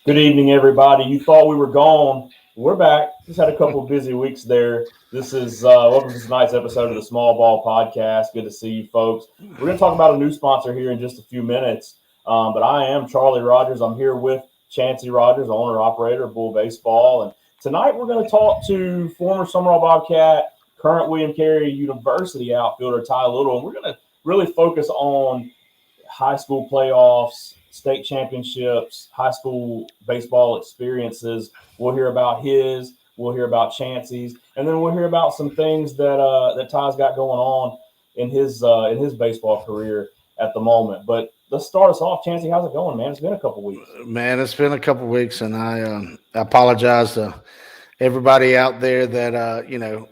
Good evening, everybody. You thought we were gone. We're back. Just had a couple of busy weeks there. This is welcome to tonight's episode of the Small Ball Podcast. Good to see you, folks. We're going to talk about a new sponsor here in just a few minutes. But I am Charlie Rogers. I'm here with Chancy Rogers, owner operator of Bull Baseball. And tonight we're going to talk to former Summerall Bobcat, current William Carey University outfielder Ty Little. And we're going to really focus on high school playoffs, state championships, high school baseball experiences. We'll hear about his. We'll hear about Chancy's, and then we'll hear about some things that Ty's got going on in his baseball career at the moment. But let's start us off. Chancey, how's it going, man? It's been a couple weeks. Man, it's been a couple weeks, and I apologize to everybody out there that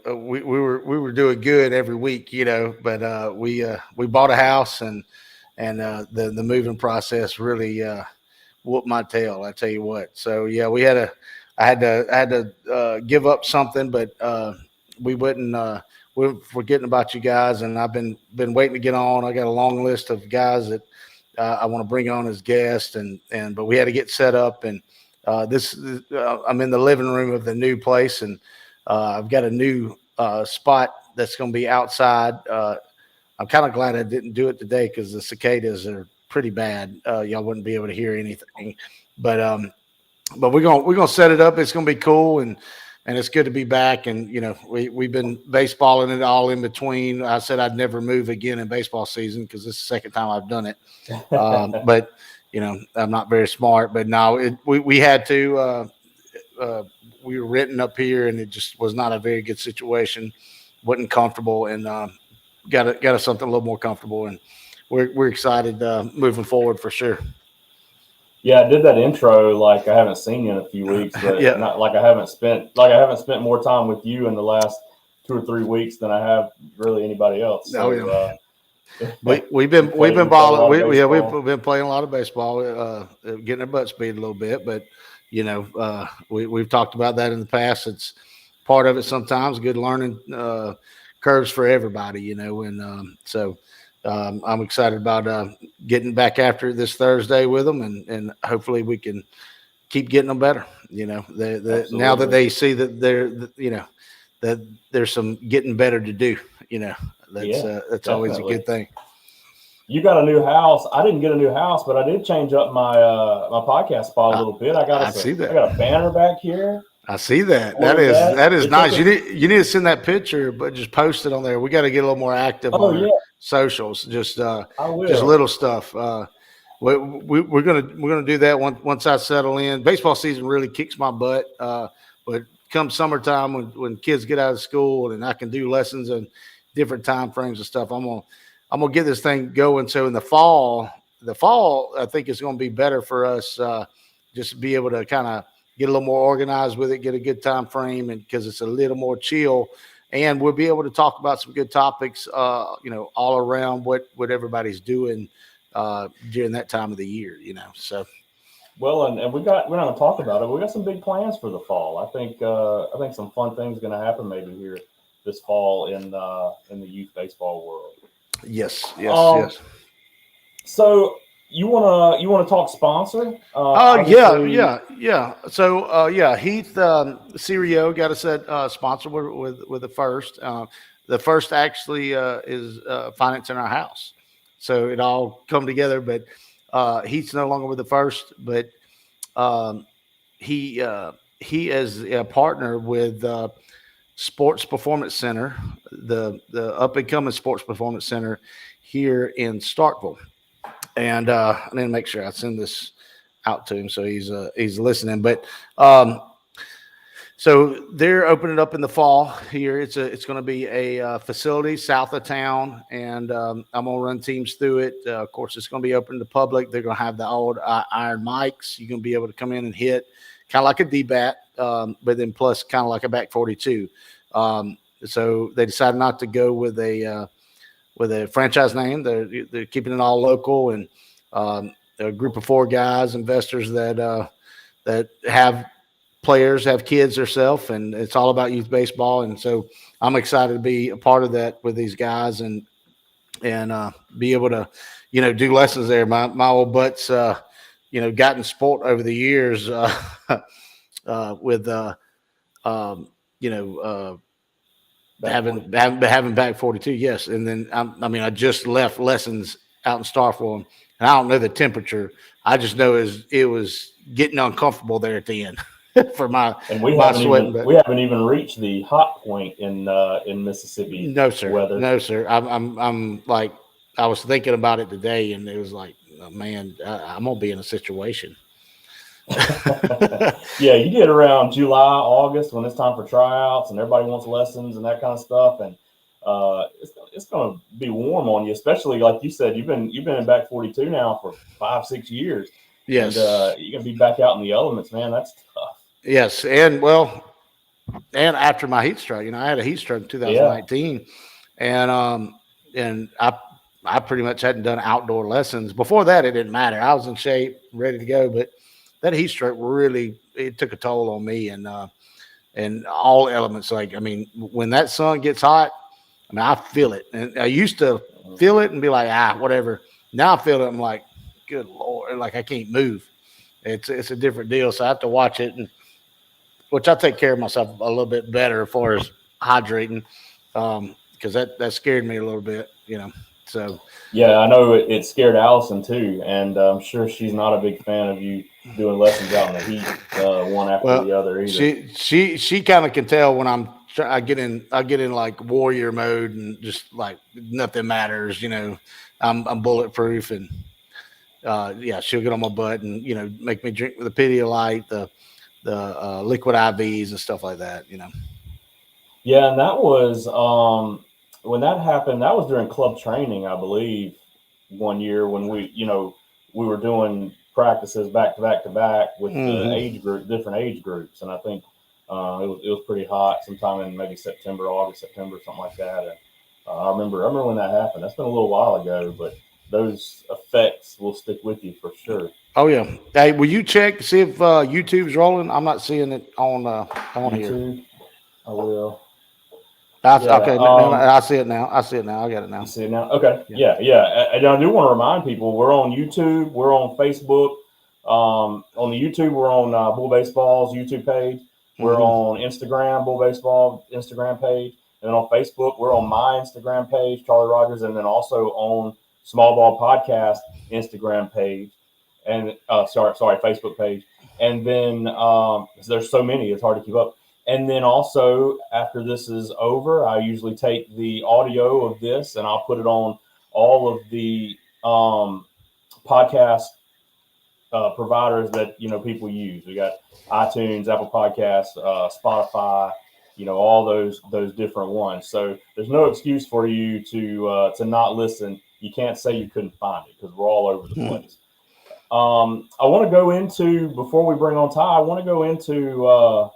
we were doing good every week, but we bought a house and the moving process really whooped my tail. I tell you what. So yeah, I had to give up something, but we wouldn't. We're forgetting about you guys, and I've been waiting to get on. I got a long list of guys that I want to bring on as guests, but we had to get set up. And I'm in the living room of the new place, and I've got a new spot that's going to be outside. I'm kind of glad I didn't do it today because the cicadas are pretty bad. Y'all wouldn't be able to hear anything, but we're gonna set it up. It's gonna be cool, and it's good to be back. And we've been baseballing it all in between. I said I'd never move again in baseball season because this is the second time I've done it. But I'm not very smart. But no, we had to. We were written up here, and it just was not a very good situation. Wasn't comfortable, and got us something a little more comfortable, and we're excited moving forward for sure. Yeah, I did that intro like I haven't seen you in a few weeks, but Yeah. not like I haven't spent more time with you in the last 2 or 3 weeks than I have really anybody else. So, we've been balling. We've been playing a lot of baseball, getting our butts beat a little bit, but we've talked about that in the past. It's part of it sometimes. Good learning curves for everybody, and so I'm excited about getting back after it this Thursday with them, and hopefully we can keep getting them better. Now that they see that that there's some getting better to do. That's always a good thing. You got a new house. I didn't get a new house, but I did change up my my podcast spot a little bit. I got a banner back here. I see that. That is nice. You need to send that picture, but just post it on there. We got to get a little more active on our socials. Just little stuff. We're gonna do that once I settle in. Baseball season really kicks my butt. But come summertime when kids get out of school and I can do lessons and different time frames and stuff, I'm gonna get this thing going. So in the fall I think is gonna be better for us. Just to be able to kind of get a little more organized with it, get a good time frame, and because it's a little more chill, and we'll be able to talk about some good topics, all around what everybody's doing during that time of the year, So, well, and we're not going to talk about it. We got some big plans for the fall. I think some fun things are going to happen maybe here this fall in the youth baseball world. Yes. So. You wanna talk sponsor? Yeah. So Heath Serio got us at sponsor with the first. The first actually is financing our house, so it all come together. But Heath's no longer with the first, but he is a partner with Sports Performance Center, the up and coming Sports Performance Center here in Starkville. And I need to make sure I send this out to him so he's listening. But so they're opening up in the fall here. It's going to be a facility south of town, and I'm going to run teams through it. Of course, it's going to be open to the public. They're going to have the old iron mics. You're going to be able to come in and hit kind of like a D-bat, but then plus kind of like a back 42. So they decided not to go with a franchise name. They're keeping it all local, and a group of 4 guys, investors that have players, have kids themselves, and it's all about youth baseball. And so I'm excited to be a part of that with these guys and be able to, do lessons there. My old butts, gotten sport over the years with having back 42. Yes, and then I just left lessons out in Starform, and I don't know the temperature. I just know it was getting uncomfortable there at the end for my sweating. We haven't even reached the hot point in Mississippi. No, sir. Weather. No, sir. I'm like, I was thinking about it today, and it was like, oh, man, I'm gonna be in a situation. Yeah, you get around July, August when it's time for tryouts and everybody wants lessons and that kind of stuff, and it's going to be warm on you, especially like you said, you've been in back 42 now for 5-6 years. Yes, and you're going to be back out in the elements, man. That's tough. Yes, and after my heat stroke, I had a heat stroke in 2019, and I pretty much hadn't done outdoor lessons before that. It didn't matter. I was in shape, ready to go, but that heat stroke it took a toll on me and all elements. When that sun gets hot, I feel it. And I used to feel it and be like, whatever. Now I feel it. I'm like, good Lord, like I can't move. It's a different deal. So I have to watch it, which I take care of myself a little bit better as far as hydrating, because that scared me a little bit, So yeah, I know it scared Allison too, and I'm sure she's not a big fan of you doing lessons out in the heat, one after the other either. She kind of can tell when I get in like warrior mode and just like nothing matters, I'm bulletproof, and she'll get on my butt and make me drink the Pedialyte, the liquid IVs and stuff like that, Yeah, and that was when that happened. That was during club training, I believe, one year when we were doing practices back to back with the different age groups, and I think it was pretty hot sometime in maybe August, September, something like that. And I remember when that happened. That's been a little while ago, but those effects will stick with you for sure. Oh yeah. Hey, will you check to see if YouTube's rolling? I'm not seeing it on YouTube. Here. I will. Okay, I see it now. I got it now. You see it now? Okay. Yeah. And I do want to remind people, we're on YouTube. We're on Facebook. On the YouTube, we're on Bull Baseball's YouTube page. We're on Instagram, Bull Baseball Instagram page. And then on Facebook, we're on my Instagram page, Charlie Rogers, and then also on Small Ball Podcast Instagram page. And Facebook page. And then there's so many, it's hard to keep up. And then also, after this is over, I usually take the audio of this and I'll put it on all of the podcast providers that people use. We got iTunes, Apple Podcasts, Spotify, all those different ones. So there's no excuse for you to not listen. You can't say you couldn't find it because we're all over the place. I want to go into, before we bring on Ty, I want to go into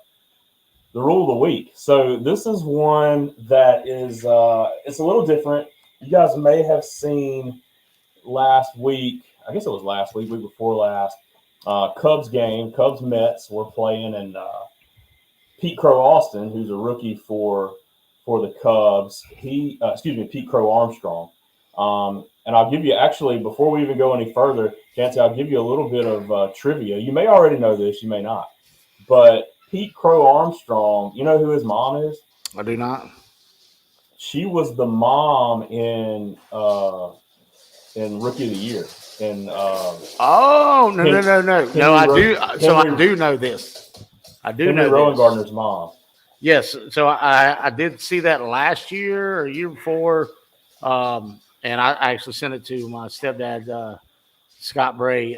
the rule of the week. So this is one that is it's a little different. You guys may have seen last week. I guess it was last week before last. Cubs game. Cubs Mets were playing, and Pete Crow Austin, who's a rookie for the Cubs. Pete Crow Armstrong. And I'll give you, actually, before we even go any further, Chancy, I'll give you a little bit of trivia. You may already know this, you may not, but Pete Crow Armstrong, you know who his mom is? I do not. She was the mom in Rookie of the Year. No, I do. So I do know this. I do know Rowan Gardner's mom. Yes. So I did see that last year or year before, and I actually sent it to my stepdad, Scott Bray,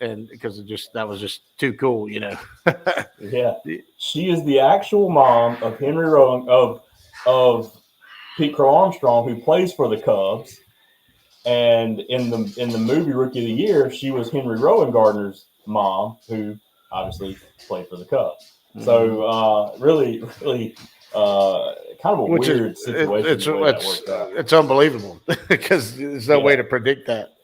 and because that was just too cool, Yeah, she is the actual mom of Henry Rowan of Pete Crow Armstrong, who plays for the Cubs. And in the movie Rookie of the Year, she was Henry Rowan Gardner's mom, who obviously played for the Cubs. So really, kind of a weird situation. It's unbelievable because there's no way to predict that.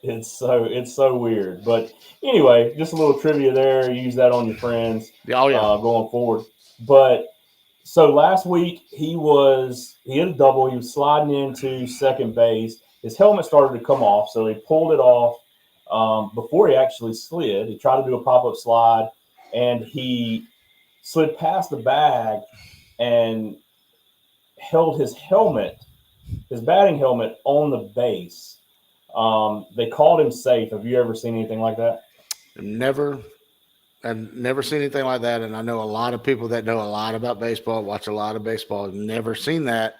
It's so weird. But anyway, just a little trivia there. Use that on your friends. Going forward. But so last week he hit a double. He was sliding into second base. His helmet started to come off, so he pulled it off before he actually slid. He tried to do a pop-up slide, and he slid past the bag and held his batting helmet on the base. They called him safe. Have you ever seen anything like that? I've never seen anything like that, and I know a lot of people that know a lot about baseball, watch a lot of baseball, have never seen that,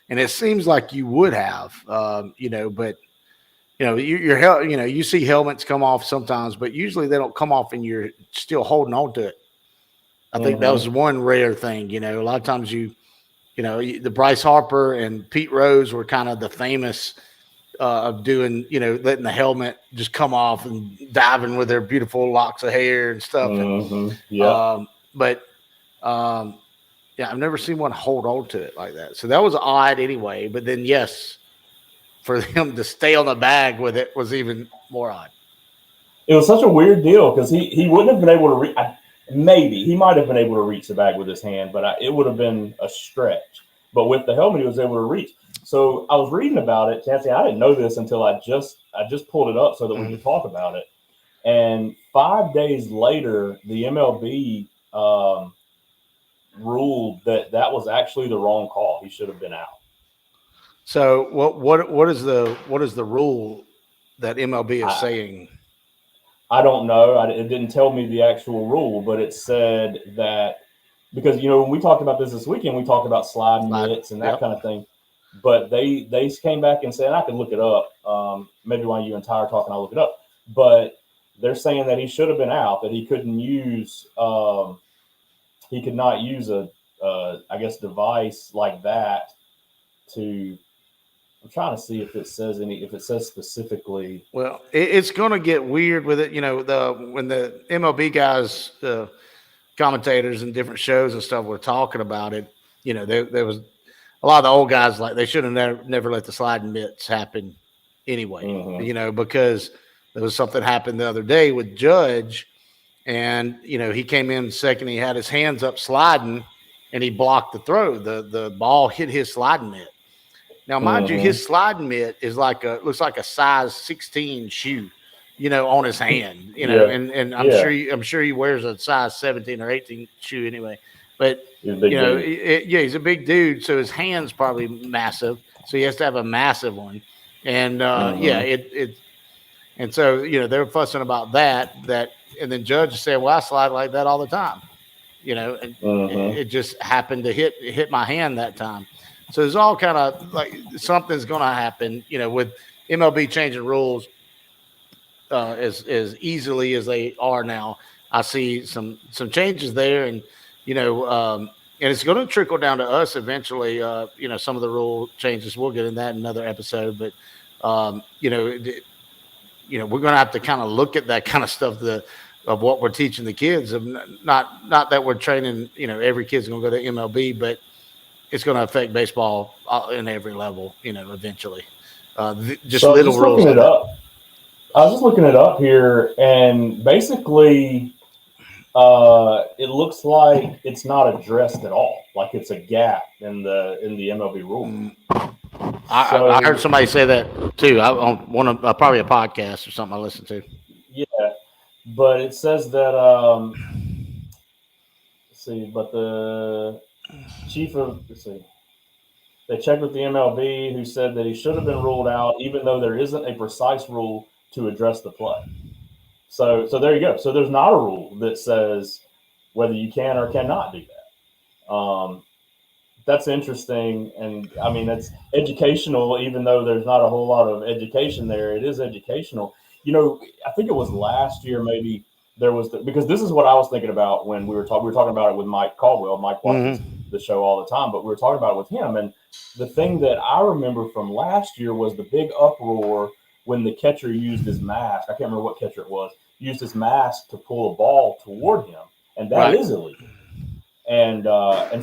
and it seems like you would have, but you see helmets come off sometimes, but usually they don't come off and you're still holding on to it. I think that was one rare thing. A lot of times the Bryce Harper and Pete Rose were kind of the famous of doing, letting the helmet just come off and diving with their beautiful locks of hair and stuff. I've never seen one hold on to it like that. So that was odd anyway. But then, yes, for them to stay on the bag with it was even more odd. It was such a weird deal because he wouldn't have been able to reach. Maybe he might have been able to reach the bag with his hand, but it would have been a stretch. But with the helmet, he was able to reach. So I was reading about it, Chancy. I didn't know this until I just pulled it up so that we could talk about it. And 5 days later, the MLB ruled that was actually the wrong call. He should have been out. So what is the rule that MLB is saying? I don't know. It didn't tell me the actual rule, but it said that because when we talked about this weekend, we talked about sliding mitts and that kind of thing. But they came back and said, and I could look it up. Maybe while you and Ty are talking, I'll look it up. But they're saying that he should have been out, that he couldn't use he could not use a device like that to. I'm trying to see if it says specifically. Well, it's going to get weird with it. When the MLB guys, the commentators and different shows and stuff were talking about it, there was a lot of the old guys like they should have never let the sliding mitts happen anyway, because there was something happened the other day with Judge and, he came in second, he had his hands up sliding and he blocked the throw. The ball hit his sliding mitt. Now, mind you, his sliding mitt is looks like a size 16 shoe, on his hand, and I'm sure he wears a size 17 or 18 shoe anyway. But he's a big dude, so his hand's probably massive, so he has to have a massive one. And and so they're fussing about that, and then Judge said, "Well, I slide like that all the time," and it just happened to hit my hand that time. So there's all kind of like something's going to happen, with MLB changing rules as easily as they are now. I see some changes there, and and it's going to trickle down to us eventually. Some of the rule changes. We'll get in that in another episode, but we're going to have to kind of look at that kind of stuff of what we're teaching the kids. Not that we're training. Every kid's going to go to MLB, but it's going to affect baseball in every level, eventually. Just little rules. I was just looking it up here, and basically, it looks like it's not addressed at all. Like it's a gap in the MLB rule. I heard somebody say that too. On probably a podcast or something I listened to. Yeah, but it says that. Let's see, but the they checked with the MLB, who said that he should have been ruled out, even though there isn't a precise rule to address the play. So there you go. So there's not a rule that says whether you can or cannot do that. That's interesting, and I mean that's educational. Even though there's not a whole lot of education there, it is educational. I think it was last year maybe. There was because this is what I was thinking about when we were talking about it with Mike Caldwell. Mike watches the show all the time, but we were talking about it with him. And the thing that I remember from last year was the big uproar when the catcher used his mask. I can't remember what catcher it was. Used his mask to pull a ball toward him, and that is illegal. And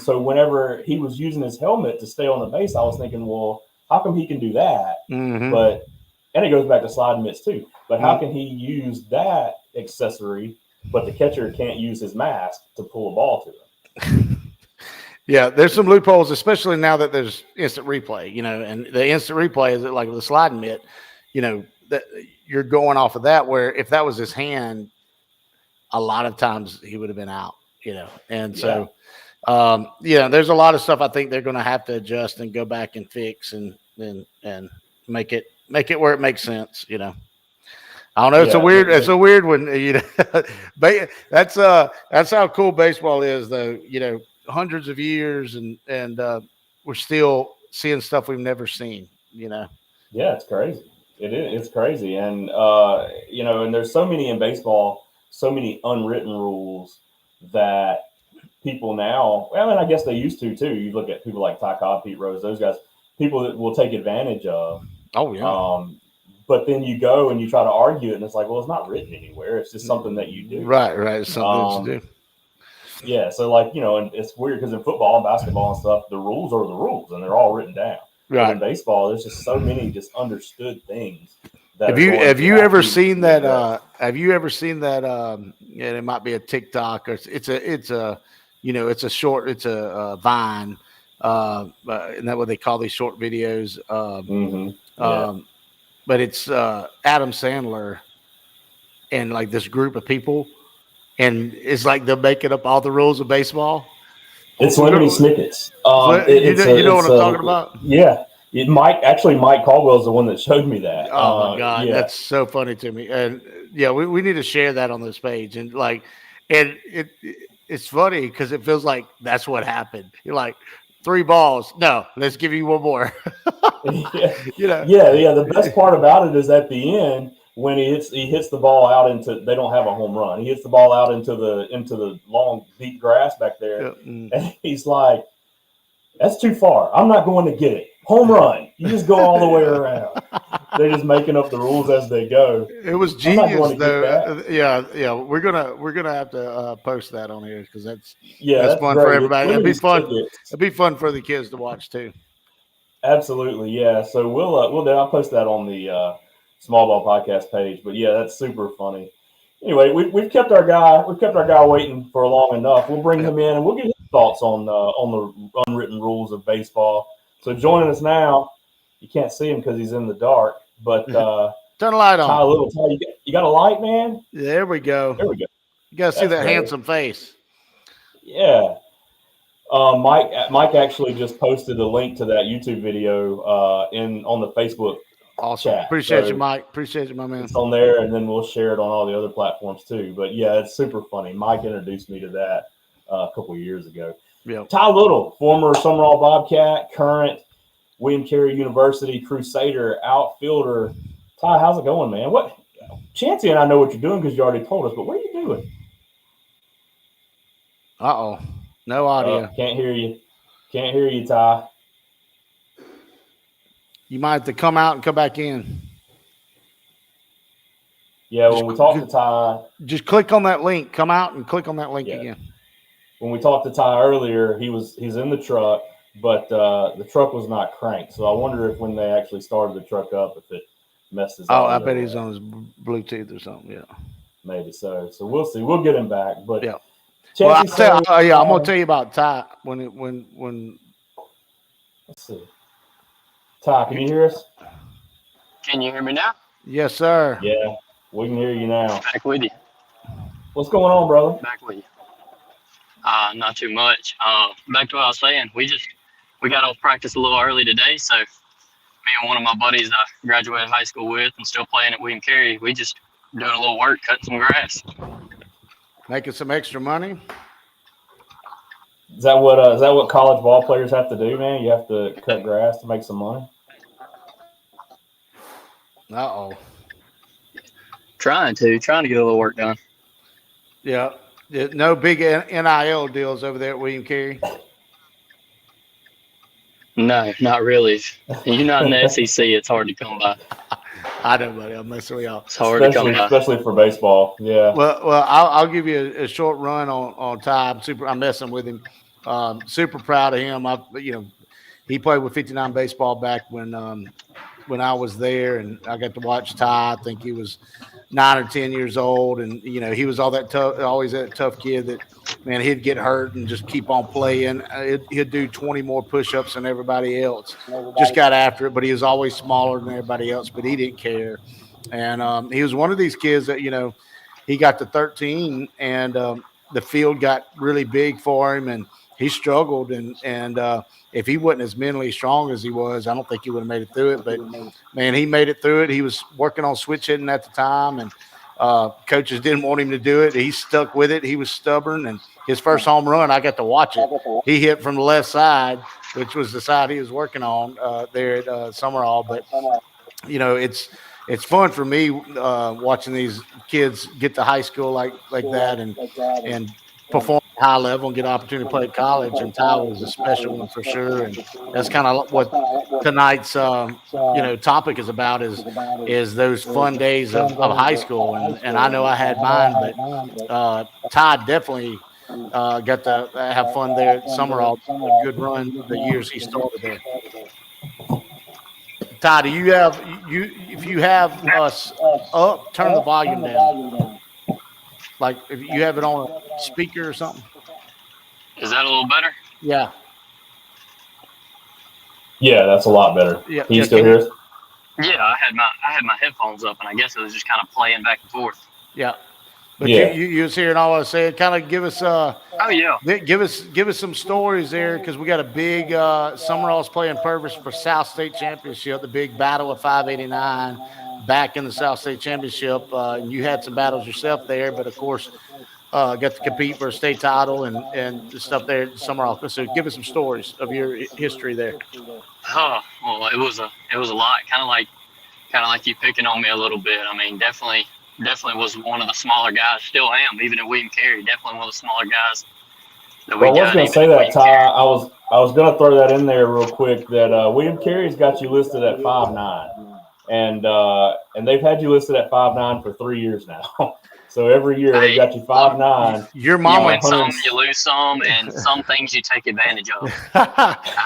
so whenever he was using his helmet to stay on the base, I was thinking, well, how come he can do that? But and it goes back to sliding mitts too. But how can he use that accessory, but the catcher can't use his mask to pull a ball to him? Yeah, there's some loopholes, especially now that there's instant replay, and the instant replay is like the sliding mitt, that you're going off of that, where if that was his hand, a lot of times he would have been out, and so there's a lot of stuff I think they're going to have to adjust and go back and fix and make it where it makes sense. I don't know. It's a weird one. That's how cool baseball is, though. Hundreds of years, and we're still seeing stuff we've never seen. Yeah, it's crazy. It is. It's crazy, and and there's so many in baseball, so many unwritten rules that people now. I mean, I guess they used to too. You look at people like Ty Cobb, Pete Rose, those guys, people that will take advantage of. Oh yeah. But then you go and you try to argue it, and it's like, well, it's not written anywhere. It's just something that you do. Right. It's something that you do. Yeah. So, and it's weird because in football and basketball and stuff, the rules are the rules, and they're all written down. Right. But in baseball, there's just so many just understood things. Have you ever seen that? Have you ever seen that? It might be a TikTok, or it's a Vine. Isn't that what they call these short videos? But it's Adam Sandler and like this group of people, and it's like they're making up all the rules of baseball. It's Lemony Snicket's. You know what I'm talking about? Yeah. Mike Caldwell's the one that showed me that. Oh my God, that's so funny to me. And we need to share that on this page. And it's funny because it feels like that's what happened. You're like, 3 balls. No, let's give you one more. The best part about it is at the end when he hits the ball out into, they don't have a home run. He hits the ball out into the long deep grass back there, and he's like, "That's too far. I'm not going to get it. Home run. You just go all the way around." They're just making up the rules as they go. It was genius, though. Yeah. We're gonna have to post that on here because that's fun for everybody. It'd be fun. It'd be fun for the kids to watch too. Absolutely, yeah. So I'll post that on the Small Ball Podcast page. But yeah, that's super funny. Anyway, we've kept our guy waiting for long enough. We'll bring him in and we'll get his thoughts on the unwritten rules of baseball. So joining us now, you can't see him because he's in the dark, but turn the light on. Ty, you got a light, man? There we go. You got to see that handsome face. Yeah. Mike actually just posted a link to that YouTube video on the Facebook. Awesome. Chat. Appreciate you, Mike. Appreciate you, my man. It's on there, and then we'll share it on all the other platforms too. But yeah, it's super funny. Mike introduced me to that a couple of years ago. Yeah. Ty Little, former Summerall Bobcat, current William Carey University Crusader outfielder. Ty, how's it going, man? What? Chancy and I know what you're doing because you already told us, but what are you doing? No audio. Can't hear you. Can't hear you, Ty. You might have to come out and come back in. Yeah, when we talked to Ty. Just click on that link. Come out and click on that link again. When we talked to Ty earlier, he's in the truck, but the truck was not cranked. So I wonder if when they actually started the truck up, if it messed his I bet he's on his Bluetooth or something. Yeah. Maybe so. So we'll see. We'll get him back. But yeah. Well, I'm gonna tell you about Ty when. Let's see. Ty, can you hear us? Can you hear me now? Yes, sir. Yeah, we can hear you now. Back with you. What's going on, brother? Back with you. Not too much. Back to what I was saying. We got off practice a little early today, so me and one of my buddies I graduated high school with and still playing at William Carey, we just doing a little work, cutting some grass. Making some extra money. Is that what college ball players have to do, man? You have to cut grass to make some money? Trying to get a little work done. Yeah. No big NIL deals over there at William Carey? No, not really. You're not in the SEC, it's hard to come by. I know, buddy. I'm messing with y'all. It's hard to come by. Especially for baseball. Yeah. Well, I'll give you a short run on Ty. I'm messing with him. Super proud of him. He played with 59 baseball back when I was there, and I got to watch Ty. I think he was 9 or 10 years old, and he was always that tough kid that, man, he'd get hurt and just keep on playing. He'd do 20 more push-ups than everybody else. Just got after it, but he was always smaller than everybody else, but he didn't care. And he was one of these kids that, he got to 13 and the field got really big for him and he struggled. And if he wasn't as mentally strong as he was, I don't think he would have made it through it. But, man, he made it through it. He was working on switch hitting at the time, and coaches didn't want him to do it. He stuck with it. He was stubborn. And his first home run, I got to watch it. He hit from the left side, which was the side he was working on there at Summerall. But, it's fun for me watching these kids get to high school like that and perform at a high level and get an opportunity to play at college. And Ty was a special one for sure. And that's kind of what tonight's topic is about is those fun days of high school. And I know I had mine, but Ty definitely got to have fun there at Summerall. A good run the years he started there. Ty, do you have if you have us up, turn the volume down. Like if you have it on a speaker or something. Is that a little better? Yeah. Yeah, that's a lot better. Yeah, Can you still hear us? Yeah, I had my headphones up, and I guess it was just kind of playing back and forth. Yeah. But yeah. you was hearing all I said. Kind of give us oh yeah, give us some stories there because we got a big Summerall's playing Purvis for South State Championship, the big battle of 589 back in the South State Championship. And you had some battles yourself there, but of course got to compete for a state title and stuff there at Summerall. So give us some stories of your history there. Oh well, it was a lot. Kind of like you picking on me a little bit. I mean, definitely was one of the smaller guys. Still am, even at William Carey. Definitely one of the smaller guys that we got. I was going to say that, Ty. I was going to throw that in there real quick. That William Carey's got you listed at 5'9", and they've had you listed at 5'9" for 3 years now. So every year they've got you 5'9". Your mom you win some, you lose some, and some things you take advantage of.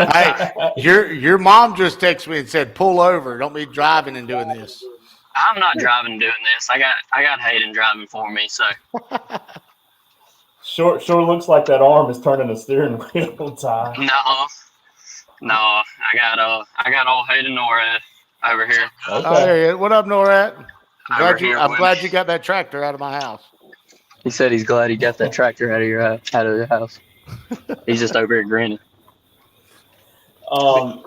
Hey, your mom just texted me and said, "Pull over. Don't be driving and doing this." I'm not driving and doing this. I got Hayden driving for me, so. Sure looks like that arm is turning the steering wheel, Ty. No. I got old Hayden NORAD over here. Okay. What up, NORAD? I'm glad you got that tractor out of my house. He said he's glad he got that tractor out of your house. He's just over here grinning.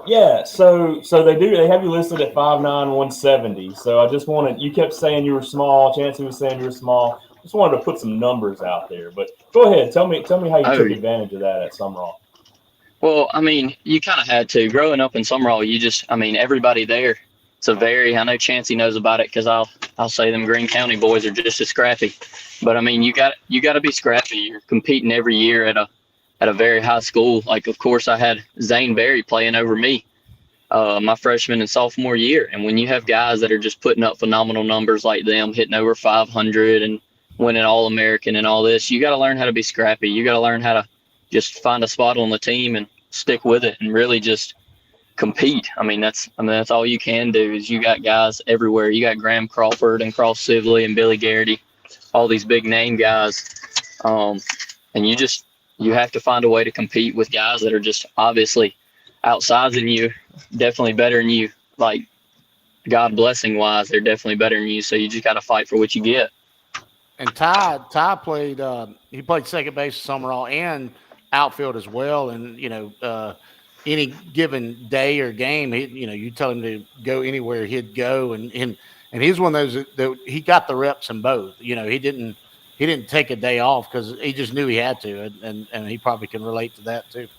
Yeah, so they have you listed at 5'9", 170. So I just wanted, you kept saying you were small. Chancy was saying you were small. Just wanted to put some numbers out there. But go ahead, tell me how you took advantage of that at Summerall. Well, I mean, you kind of had to. Growing up in Summerall, everybody there. I know Chancy knows about it because I'll say them Greene County boys are just as scrappy. But I mean, you got to be scrappy. You're competing every year at a very high school. Like, of course, I had Zane Berry playing over me my freshman and sophomore year. And when you have guys that are just putting up phenomenal numbers like them, hitting over 500 and winning All-American and all this, you got to learn how to be scrappy. You got to learn how to just find a spot on the team and stick with it and really just compete. That's all you can do is you got guys everywhere. You got Graham Crawford and Cross Sibley and Billy Garrity, all these big name guys. And you have to find a way to compete with guys that are just obviously outsizing you, definitely better than you, like God blessing wise, they're definitely better than you. So you just got to fight for what you get. And Ty played, he played second base at Summerall and outfield as well. And, any given day or game, you tell him to go anywhere, he'd go. And he's one of those that he got the reps in both. He didn't take a day off because he just knew he had to, and he probably can relate to that too.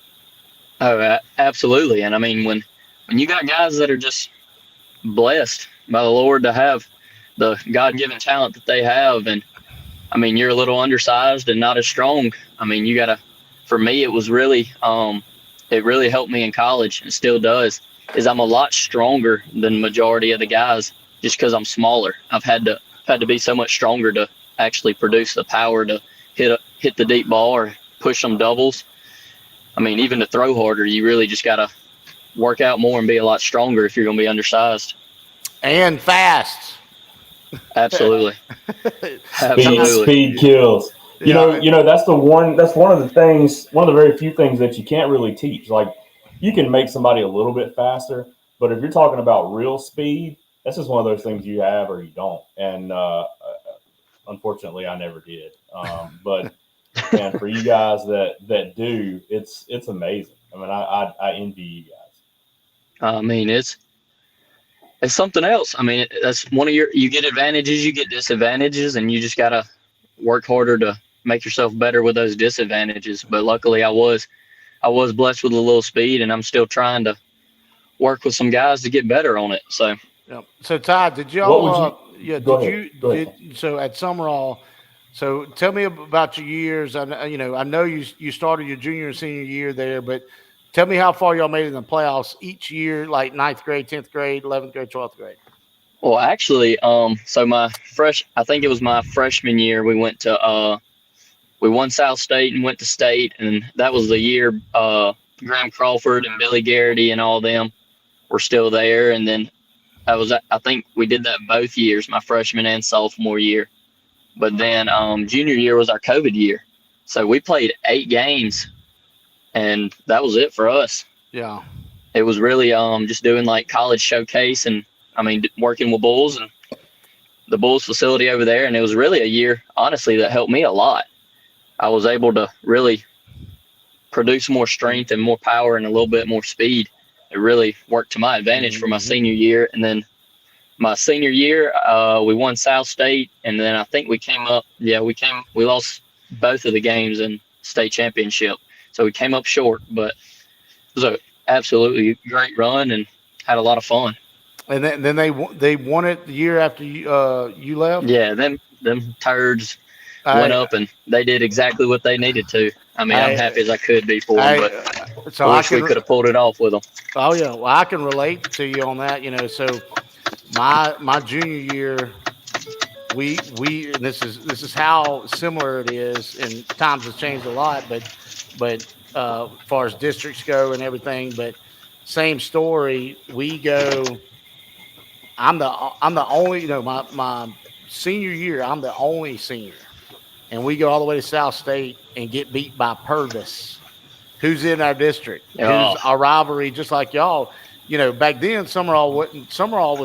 Oh, absolutely. And I mean, when you got guys that are just blessed by the Lord to have the God-given talent that they have, and I mean, you're a little undersized and not as strong. I mean, for me, it was really, it really helped me in college and still does, is I'm a lot stronger than majority of the guys just because I'm smaller. I've had to be so much stronger to actually produce the power to hit the deep ball or push some doubles. I mean, even to throw harder, you really just got to work out more and be a lot stronger if you're going to be undersized. And fast. Absolutely. Speed kills. You know, that's one of the very few things that you can't really teach. Like, you can make somebody a little bit faster, but if you're talking about real speed, that's just one of those things you have or you don't. And unfortunately, I never did. But man, for you guys that do, it's amazing. I mean, I envy you guys. I mean, it's something else. I mean, that's one of you get advantages, you get disadvantages, and you just gotta work harder to make yourself better with those disadvantages. But luckily, I was blessed with a little speed, and I'm still trying to work with some guys to get better on it. So Yeah. So Todd, did What y'all? would you? Yeah. Go Did ahead. you? Go ahead. So at Summerall. So tell me about your years. I know you started your junior and senior year there, but tell me how far y'all made in the playoffs each year, like ninth grade, 10th grade, 11th grade, 12th grade. well, actually, so I think it was my freshman year. We won South State and went to state, and that was the year Graham Crawford and Billy Garrity and all them were still there. And then I think we did that both years, my freshman and sophomore year. But then junior year was our COVID year, so we played 8 games, and that was it for us. Yeah. It was really just doing like college showcase, and I mean working with Bulls and the Bulls facility over there, and it was really a year, honestly, that helped me a lot. I was able to really produce more strength and more power and a little bit more speed. It really worked to my advantage for my senior year. And then my senior year, we won South State, and then I think we came up. Yeah, we lost both of the games in state championship, so we came up short. But it was a absolutely great run and had a lot of fun. And then they won it the year after you left. Yeah, them turds went up and they did exactly what they needed to. I mean, I'm happy as I could be for them, but so I wish we could have pulled it off with them. Oh yeah, well I can relate to you on that. So my junior year, we and this is how similar it is, and times have changed a lot, but as far as districts go and everything, but same story. We go. I'm the only my senior year. I'm the only senior, and we go all the way to South State and get beat by Purvis, who's in our district, who's our rivalry, just like y'all. Back then Summerall was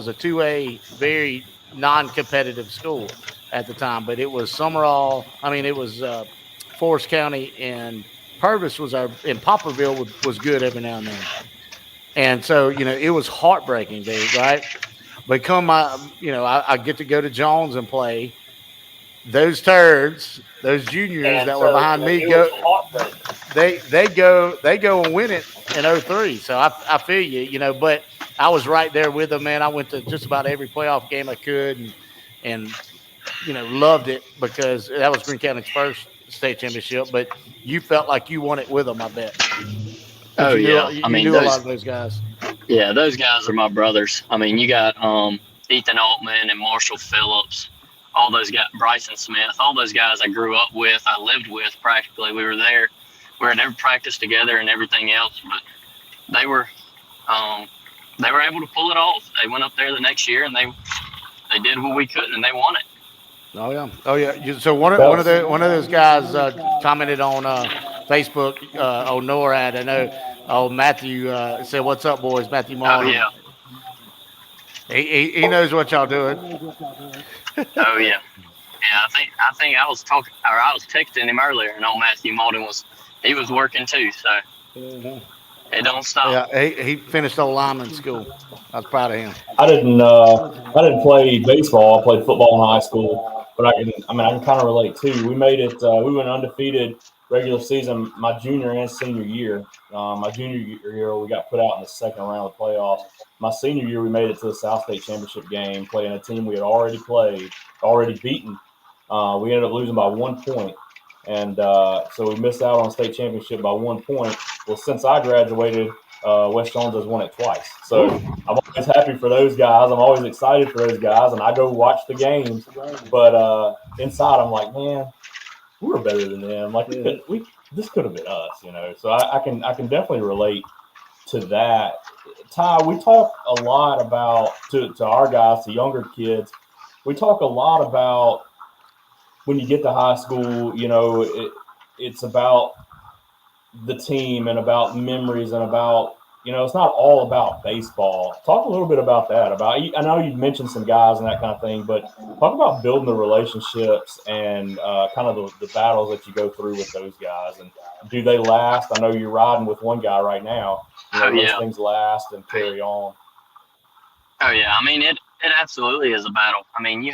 a 2A, very non-competitive school at the time, but it was Summerall. I mean, it was Forest County, and Purvis and Poplarville was good every now and then. And so, it was heartbreaking, dude, right? But I get to go to Jones and play. Those turds, those juniors that were behind me they go and win it in 03. So I feel you, but I was right there with them, man. I went to just about every playoff game I could and loved it because that was Greene County's first state championship, but you felt like you won it with them, I bet. Oh, yeah. I mean, knew a lot of those guys. Yeah, those guys are my brothers. I mean, you got Ethan Altman and Marshall Phillips, all those guys, Bryson Smith, all those guys I grew up with, I lived with practically. We were there. We were at every practice together and everything else, but they were able to pull it off. They went up there the next year and they did what we couldn't, and they won it. Oh yeah. So one of those guys commented on Facebook. NORAD. I know. Oh, Matthew said, "What's up, boys?" Matthew Martin. Oh yeah. He knows what y'all doing. Oh yeah. Yeah, I think I was texting him earlier, and old Matthew Malden was working too, so it don't stop. Yeah, he finished old lineman school. I was proud of him. I didn't play baseball. I played football in high school, but I can kind of relate too. We made it. We went undefeated regular season my junior and senior year. My junior year, we got put out in the second round of the playoffs. My senior year, we made it to the South State championship game, playing a team we had already beaten. We ended up losing by 1 point, and so we missed out on state championship by 1 point. Well, since I graduated, West Jones has won it twice. So I'm always happy for those guys. I'm always excited for those guys, and I go watch the games. But inside, I'm like, man, we were better than them. Like this could have been us, So I can definitely relate to that. Ty, we talk a lot about to our guys, to younger kids. We talk a lot about when you get to high school. It's about the team and about memories and about it's not all about baseball. Talk a little bit about that. I know you mentioned some guys and that kind of thing, but talk about building the relationships and kind of the battles that you go through with those guys. And do they last? I know you're riding with one guy right now. Oh Those yeah. things last and carry on. Oh yeah. I mean, it absolutely is a battle. I mean,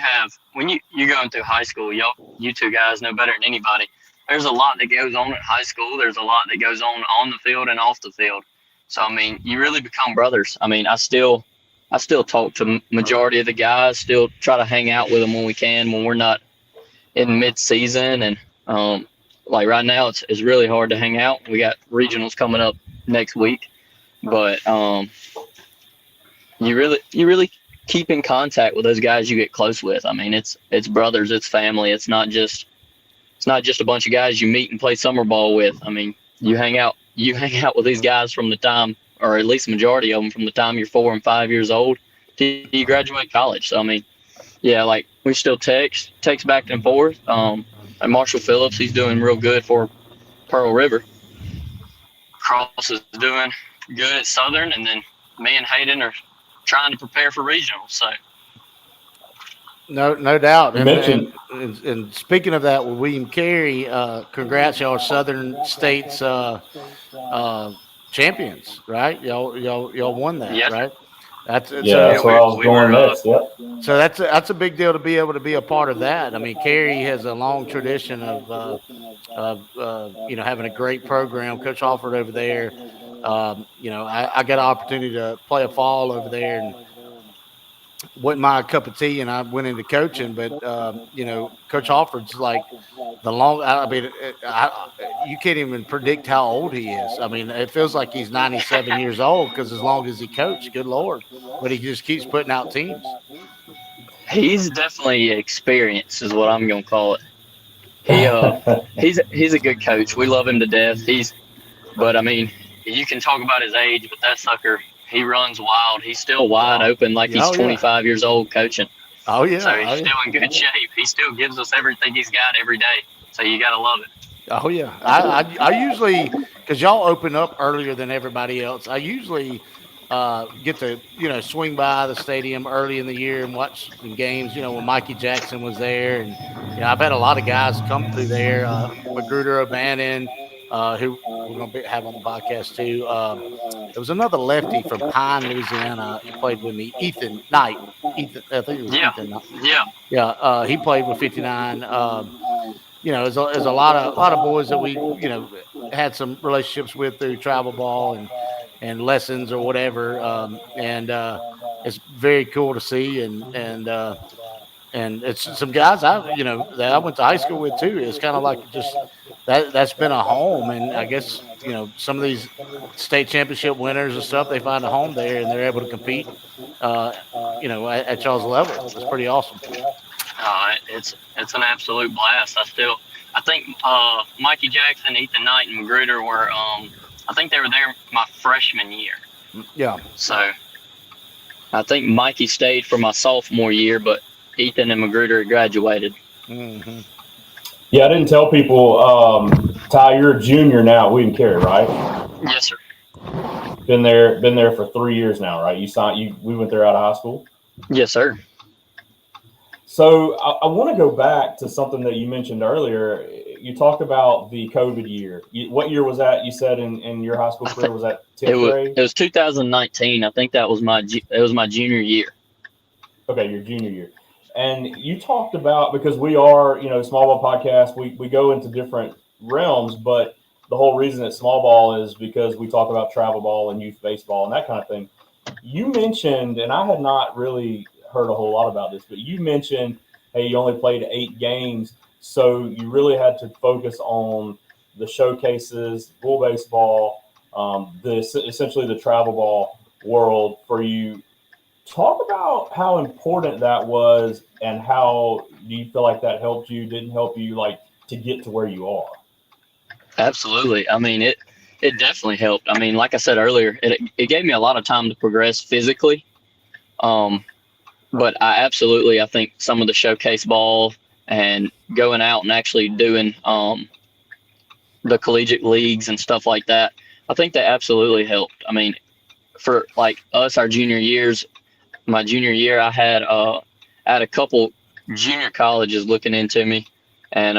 when you're going through high school, you two guys know better than anybody. There's a lot that goes on in high school. There's a lot that goes on the field and off the field. So I mean, you really become brothers. I mean, I still talk to majority of the guys. Still try to hang out with them when we can, when we're not in mid-season. And like right now, it's really hard to hang out. We got regionals coming up next week, but you really keep in contact with those guys you get close with. I mean, it's brothers, it's family. It's not just a bunch of guys you meet and play summer ball with. I mean, you hang out with these guys from the time, or at least the majority of them, from the time you're 4 and 5 years old till you graduate college. So I mean, yeah, like we still text back and forth. And Marshall Phillips, he's doing real good for Pearl River. Cross is doing good at Southern, and then me and Hayden are trying to prepare for regionals. So No doubt. You mentioned- And speaking of that, with William Carey, congrats, y'all are Southern States champions, right? Y'all won that, Yes. right? That's That's where I was going next. Yep. So that's a big deal to be able to be a part of that. I mean, Carey has a long tradition of having a great program. Coach Alford over there. I got an opportunity to play a fall over there, and wasn't my cup of tea, and I went into coaching. But Coach Alford's like you can't even predict how old he is. I mean, it feels like he's 97 years old because as long as he coached, good Lord, but he just keeps putting out teams. he's definitely experienced, is what I'm gonna call it. He's a good coach. We love him to death. But I mean, you can talk about his age, but that sucker, he runs wild. He's still wide open, like he's 25 years old coaching. Oh yeah. So he's still in good shape. He still gives us everything he's got every day. So you gotta love it. Oh yeah. I usually, because y'all open up earlier than everybody else, I usually get to swing by the stadium early in the year and watch some games. When Mikey Jackson was there, and I've had a lot of guys come through there. Magruder O'Bannon, who we're going to have on the podcast too. There was another lefty from Pine, Louisiana, who played with me, Ethan Knight. I think it was Ethan Knight. Yeah. He played with 59. There's a lot of boys that we had some relationships with through travel ball and lessons or whatever. It's very cool to see, and it's some guys that I went to high school with too. It's kind of like just that's been a home, and I guess some of these state championship winners and stuff, they find a home there and they're able to compete at y'all's level. It's pretty awesome. It's an absolute blast. I think Mikey Jackson, Ethan Knight, and Magruder were I think they were there my freshman year. Yeah. So I think Mikey stayed for my sophomore year, but Ethan and Magruder graduated. Mm-hmm. Yeah, I didn't tell people. Ty, you're a junior now at William Carey, right? Yes, sir. Been there for 3 years now, right? We went there out of high school. Yes, sir. So I want to go back to something that you mentioned earlier. You talked about the COVID year. What year was that? You said in your high school career, was that 10th grade? It was 2019. I think that was my junior year. Okay, your junior year. And you talked about, because we are, small ball podcast, we go into different realms, but the whole reason it's small ball is because we talk about travel ball and youth baseball and that kind of thing. You mentioned, and I had not really heard a whole lot about this, but you mentioned, hey, you only played 8 games, so you really had to focus on the showcases, bull baseball, essentially the travel ball world for you. Talk about how important that was, and how do you feel like that helped you, didn't help you, like, to get to where you are? Absolutely. I mean, it definitely helped. I mean, like I said earlier, it gave me a lot of time to progress physically. But I think some of the showcase ball and going out and actually doing the collegiate leagues and stuff like that, I think that absolutely helped. I mean, for like us, our junior years, my junior year, I had a couple junior colleges looking into me, and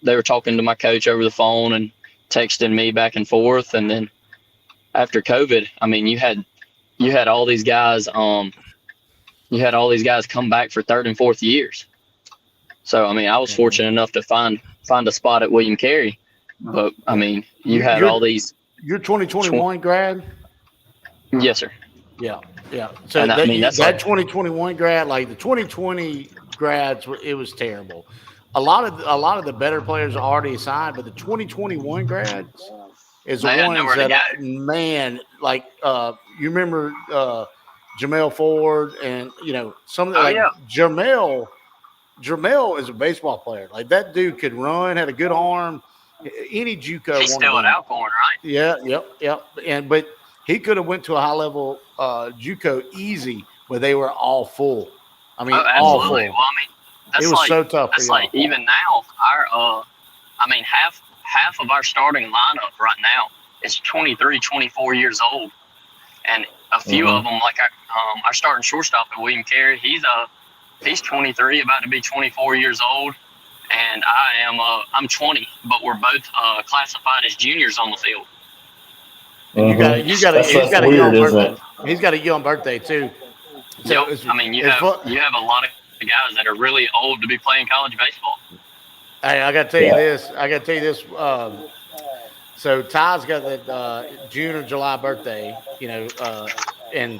they were talking to my coach over the phone and texting me back and forth. And then after COVID, I mean, you had all these guys come back for third and fourth years. So I mean, I was fortunate enough to find a spot at William Carey. But I mean, you had all these. You're 2021 grad. Yes, sir. Yeah. So and I mean, that's that like, 2021 grad, like the 2020 grads, it was terrible. A lot of the better players are already signed, but the 2021 grads is the ones that man, like you remember Jamel Ford and some of the Jamel is a baseball player. Like that dude could run, had a good arm. Any JUCO. He's still at Alcorn, right? Yeah, yep. But he could have went to a high level JUCO easy, where they were all full. I mean, all full. Well, I mean, it was so tough. That's like even now, half of our starting lineup right now is 23, 24 years old, and a few of them, like our starting shortstop at William Carey, he's 23, about to be 24 years old. And I'm 20, but we're both classified as juniors on the field. And he's got a young birthday. He's got a young birthday too. So I mean, you have a lot of guys that are really old to be playing college baseball. Hey, I got to tell you this. So Ty's got that June or July birthday, and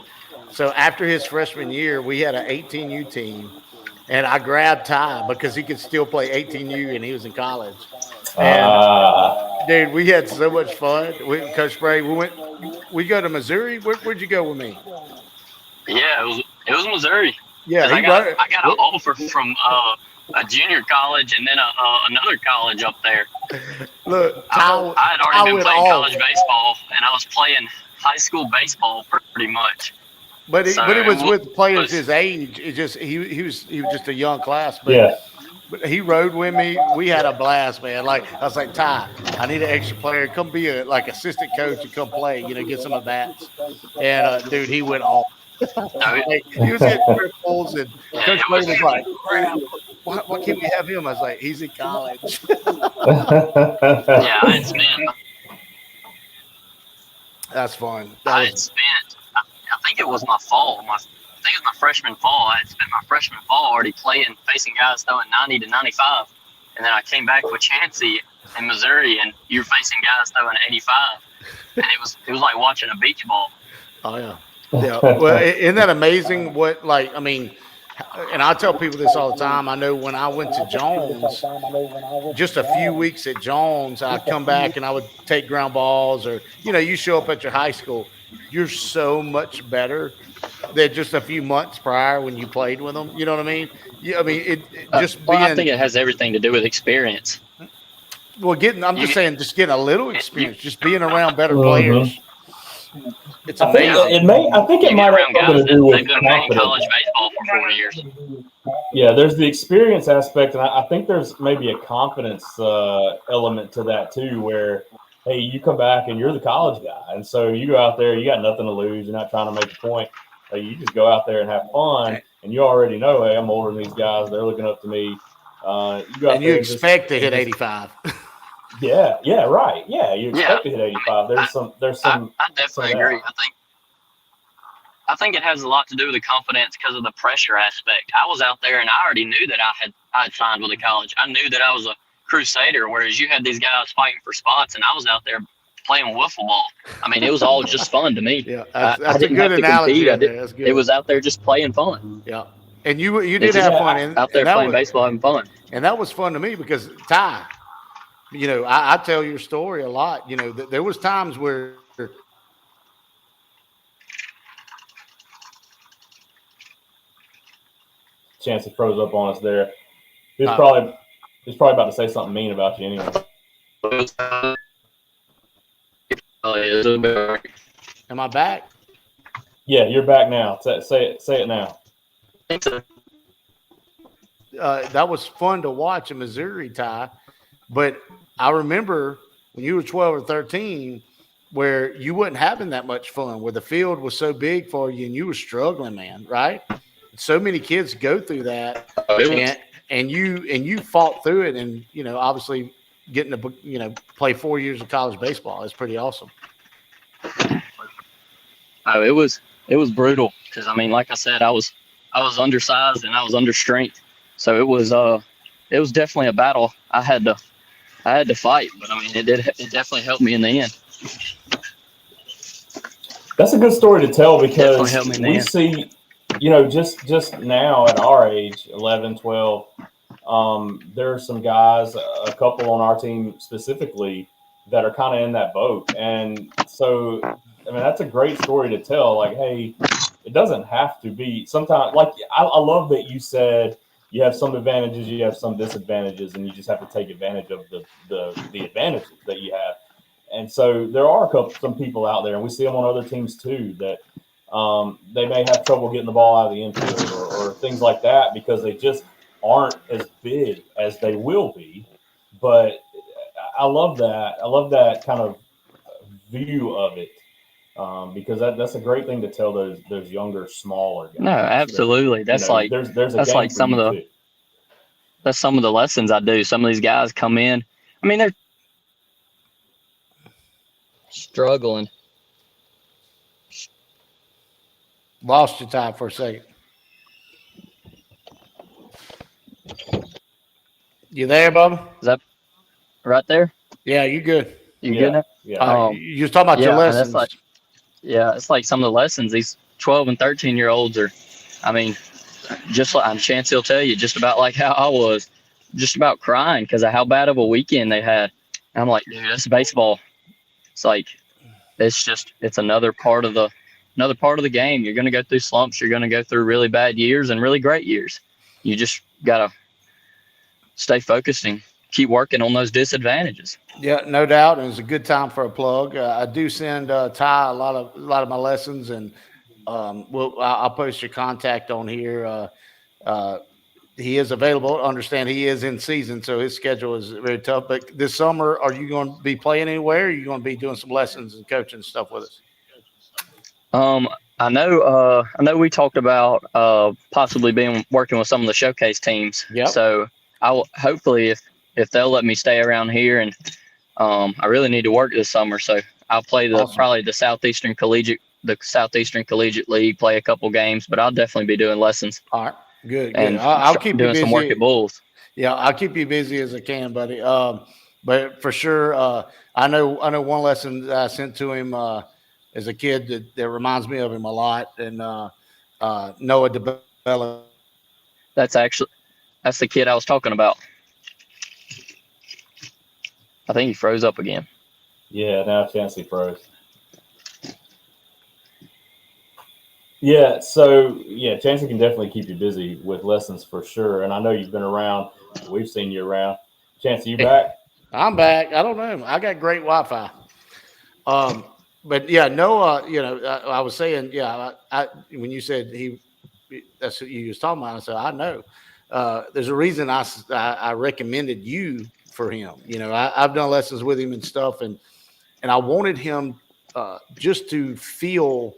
so after his freshman year, we had an 18U team. And I grabbed Ty because he could still play 18U and he was in college. And dude, we had so much fun. Coach Spray, we go to Missouri. Where'd you go with me? Yeah, it was Missouri. Yeah, I got an offer from a junior college and then another college up there. Look, I had already been playing college baseball, and I was playing high school baseball pretty much. But it was with players his age. It just he was just a young class. But he rode with me. We had a blast, man. Like I was like, Ty, I need an extra player. Come be a assistant coach and come play. Get some at bats. And dude, he went off. He was getting triples, and Coach Spray was like, why can't we have him? I was like, he's in college. Yeah, I had spent. That's fun. I think it was my fall. I think it was my freshman fall. I had spent my freshman fall already facing guys throwing 90 to 95. And then I came back with Chancy in Missouri, and you're facing guys throwing 85. And it was like watching a beach ball. Oh, yeah. Yeah. Well, isn't that amazing? And I tell people this all the time. I know when I went to Jones, just a few weeks at Jones, I'd come back and I would take ground balls, or, you show up at your high school. You're so much better than just a few months prior when you played with them. You know what I mean? Yeah, I mean, I think it has everything to do with experience. Well, I'm just saying, just getting a little experience, just being around better players. It's amazing. I think it might have something to do with they've been playing college baseball for 4 years. Yeah, there's the experience aspect, and I think there's maybe a confidence element to that too, where hey, you come back and you're the college guy, and so you go out there, you got nothing to lose, you're not trying to make a point. You just go out there and have fun, and you already know, hey, I'm older than these guys; they're looking up to me. You expect to hit 85. Yeah, right. Yeah, you expect to hit 85. There's some. I definitely agree. I think it has a lot to do with the confidence because of the pressure aspect. I was out there and I already knew that I had signed with a college. I knew that I was a Crusader, whereas you had these guys fighting for spots, and I was out there playing wiffle ball. I mean, it was all just fun to me. Yeah, that's a good analogy. That's good. It was out there just playing fun. Yeah, and you did have fun out there playing baseball, having fun, and that was fun to me because Ty, I tell your story a lot. There was times where Chance froze up on us there. He's probably about to say something mean about you anyway. Am I back? Yeah, you're back now. Say it now. That was fun to watch in Missouri, Ty. But I remember when you were 12 or 13, where you wasn't having that much fun, where the field was so big for you and you were struggling, man, right? So many kids go through that, and you fought through it, and obviously getting to play 4 years of college baseball is pretty awesome. Oh, it was brutal because I mean, like I said, I was undersized and I was under strength, so it was definitely a battle. I had to fight, but I mean, it definitely helped me in the end. That's a good story to tell because we see, just now at our age, 11, 12, there are some guys, a couple on our team specifically, that are kind of in that boat. And so, I mean, that's a great story to tell. Like, hey, it doesn't have to be. Sometimes, like, I love that you said you have some advantages, you have some disadvantages, and you just have to take advantage of the advantages that you have. And so there are some people out there, and we see them on other teams too, that they may have trouble getting the ball out of the infield or things like that because they just aren't as big as they will be. But I love that. I love that kind of view of it because that's a great thing to tell those younger, smaller guys. No, absolutely. That's like some of the lessons I do. Some of these guys come in. I mean, they're struggling. Lost your time for a second. You there, Bubba? Is that right there? Yeah, you good. You good now? Yeah. You was talking about your lessons. It's like some of the lessons these 12 and 13-year-olds are. I mean, just like Chancy will tell you, just about like how I was, just about crying because of how bad of a weekend they had. And I'm like, dude, that's baseball. It's like it's another part of the game. You're going to go through slumps. You're going to go through really bad years and really great years. You just got to stay focused and keep working on those disadvantages. Yeah, no doubt. And it's a good time for a plug. I do send Ty a lot of my lessons, and I'll post your contact on here. He is available. Understand he is in season, so his schedule is very tough. But this summer, are you going to be playing anywhere? Or are you going to be doing some lessons and coaching stuff with us? I know we talked about possibly working with some of the showcase teams. Yep. So I will hopefully if they'll let me stay around here, and I really need to work this summer, so I'll play probably the Southeastern Collegiate League, play a couple games, but I'll definitely be doing lessons. All right, good. And I'll keep doing you busy. Some work at Bulls. Yeah, I'll keep you busy as I can, buddy. But for sure, I know one lesson that I sent to him as a kid that reminds me of him a lot, and Noah DeBella. That's the kid I was talking about. I think he froze up again. Yeah, now Chancy froze. Yeah, so Chancy can definitely keep you busy with lessons for sure. And I know you've been around. We've seen you around. Chancy, you back? I'm back. I don't know. I got great Wi-Fi. But yeah, Noah, I was saying, when you said that's what you was talking about, I said, I know. There's a reason I recommended you for him. I've done lessons with him and stuff, and I wanted him just to feel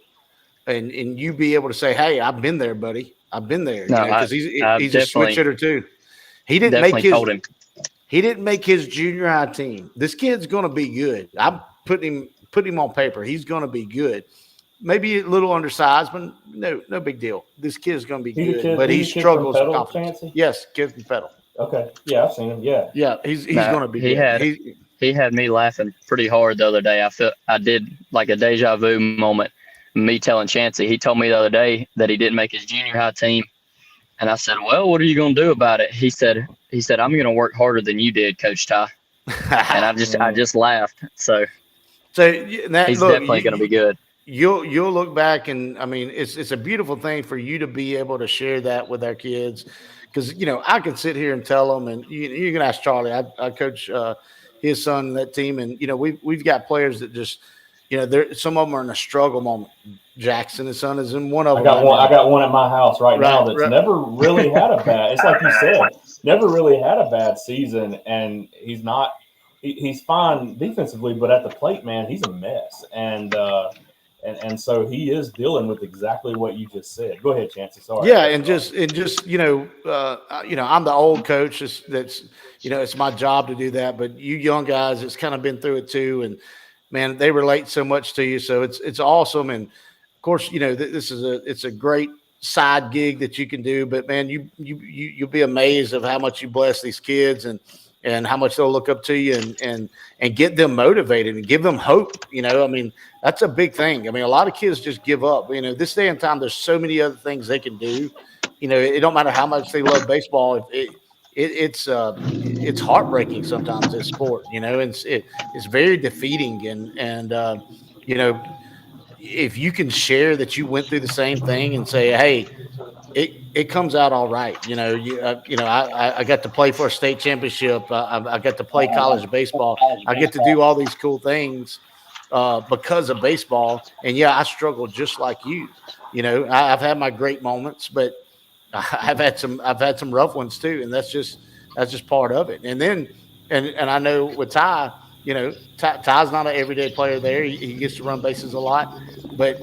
and you be able to say, hey, I've been there, buddy. I've been there. Because he's a switch hitter too. He didn't make his junior high team. This kid's gonna be good. I'm putting him on paper. He's gonna be good. Maybe a little undersized, but no big deal. This kid's gonna be good. But he struggles with confidence. Yes, kid from Petal. Okay. Yeah, I've seen him. Yeah, he's gonna be good. He had me laughing pretty hard the other day. I did like a deja vu moment. Me telling Chancy, he told me the other day that he didn't make his junior high team, and I said, "Well, what are you going to do about it?" He said, "I'm going to work harder than you did, Coach Ty." And I just laughed. So he's definitely going to be good. You'll look back, and I mean, it's a beautiful thing for you to be able to share that with our kids, because I can sit here and tell them, and you can ask Charlie. I coach his son in that team, and we've got players that just. Some of them are in a struggle moment. Jackson, his son, is in one of them. I got one at my house right now that's never really had a bad. It's like you said, never really had a bad season, and he's not he's fine defensively, but at the plate, man, he's a mess. And so he is dealing with exactly what you just said. Go ahead, Chancey. Sorry. Yeah, and just I'm the old coach. That's it's my job to do that. But you young guys, it's kind of been through it too, and man, they relate so much to you. So it's awesome. And of course, this is it's a great side gig that you can do. But man, you'll be amazed of how much you bless these kids and how much they'll look up to you and get them motivated and give them hope. I mean, that's a big thing. I mean, a lot of kids just give up. This day and time, there's so many other things they can do. It don't matter how much they love baseball. It's heartbreaking sometimes this sport. It's very defeating. And if you can share that you went through the same thing and say, hey, it comes out all right. I got to play for a state championship. I got to play college baseball. I get to do all these cool things because of baseball. And yeah, I struggled just like you. I've had my great moments, but I've had some rough ones too. And that's just part of it. And then, and I know with Ty, Ty's not an everyday player there. He gets to run bases a lot, but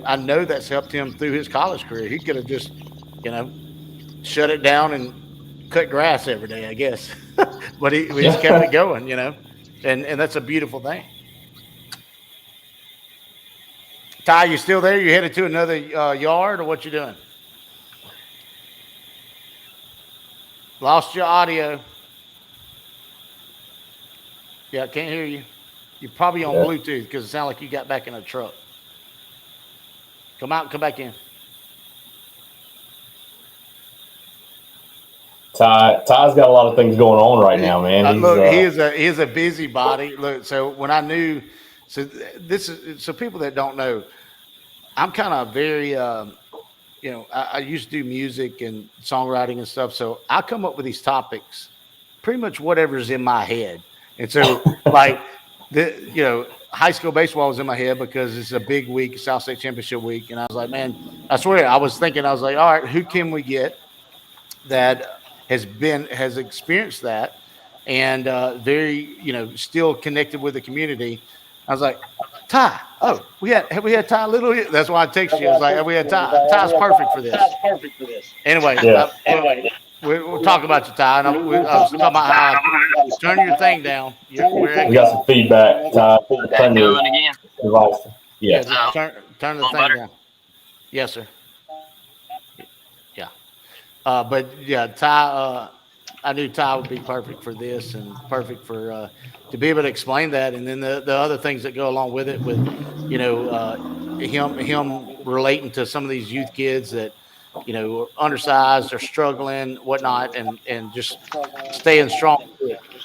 I know that's helped him through his college career. He could have just, shut it down and cut grass every day, I guess. But he just kept it going, and that's a beautiful thing. Ty, you still there? You headed to another yard, or what you doing? Lost your audio. Yeah, I can't hear you. You're probably on Bluetooth because it sounds like you got back in a truck. Come out and come back in. Ty's got a lot of things going on right now, man. Look, he is a busybody. Look, so when I knew, so people that don't know, I'm kind of very, I used to do music and songwriting and stuff. So I come up with these topics, pretty much whatever's in my head. And so like high school baseball was in my head because it's a big week, South State Championship week. And I was like, man, I swear, I was like, all right, who can we get that has experienced that and very, still connected with the community. I was like, Ty. Oh, we had Ty Little. That's why I texted you. I was like, we had Ty. Ty's perfect for this. Anyway, we'll talk about you, Ty. And I was talking about how turn your thing down. We got some feedback, Ty. Turn your device. Yeah, turn the thing down. Yes, sir. Yeah. But yeah, Ty, I knew Ty would be perfect for this and perfect for to be able to explain that, and then the other things that go along with it, with him relating to some of these youth kids that are undersized or struggling, whatnot, and just staying strong.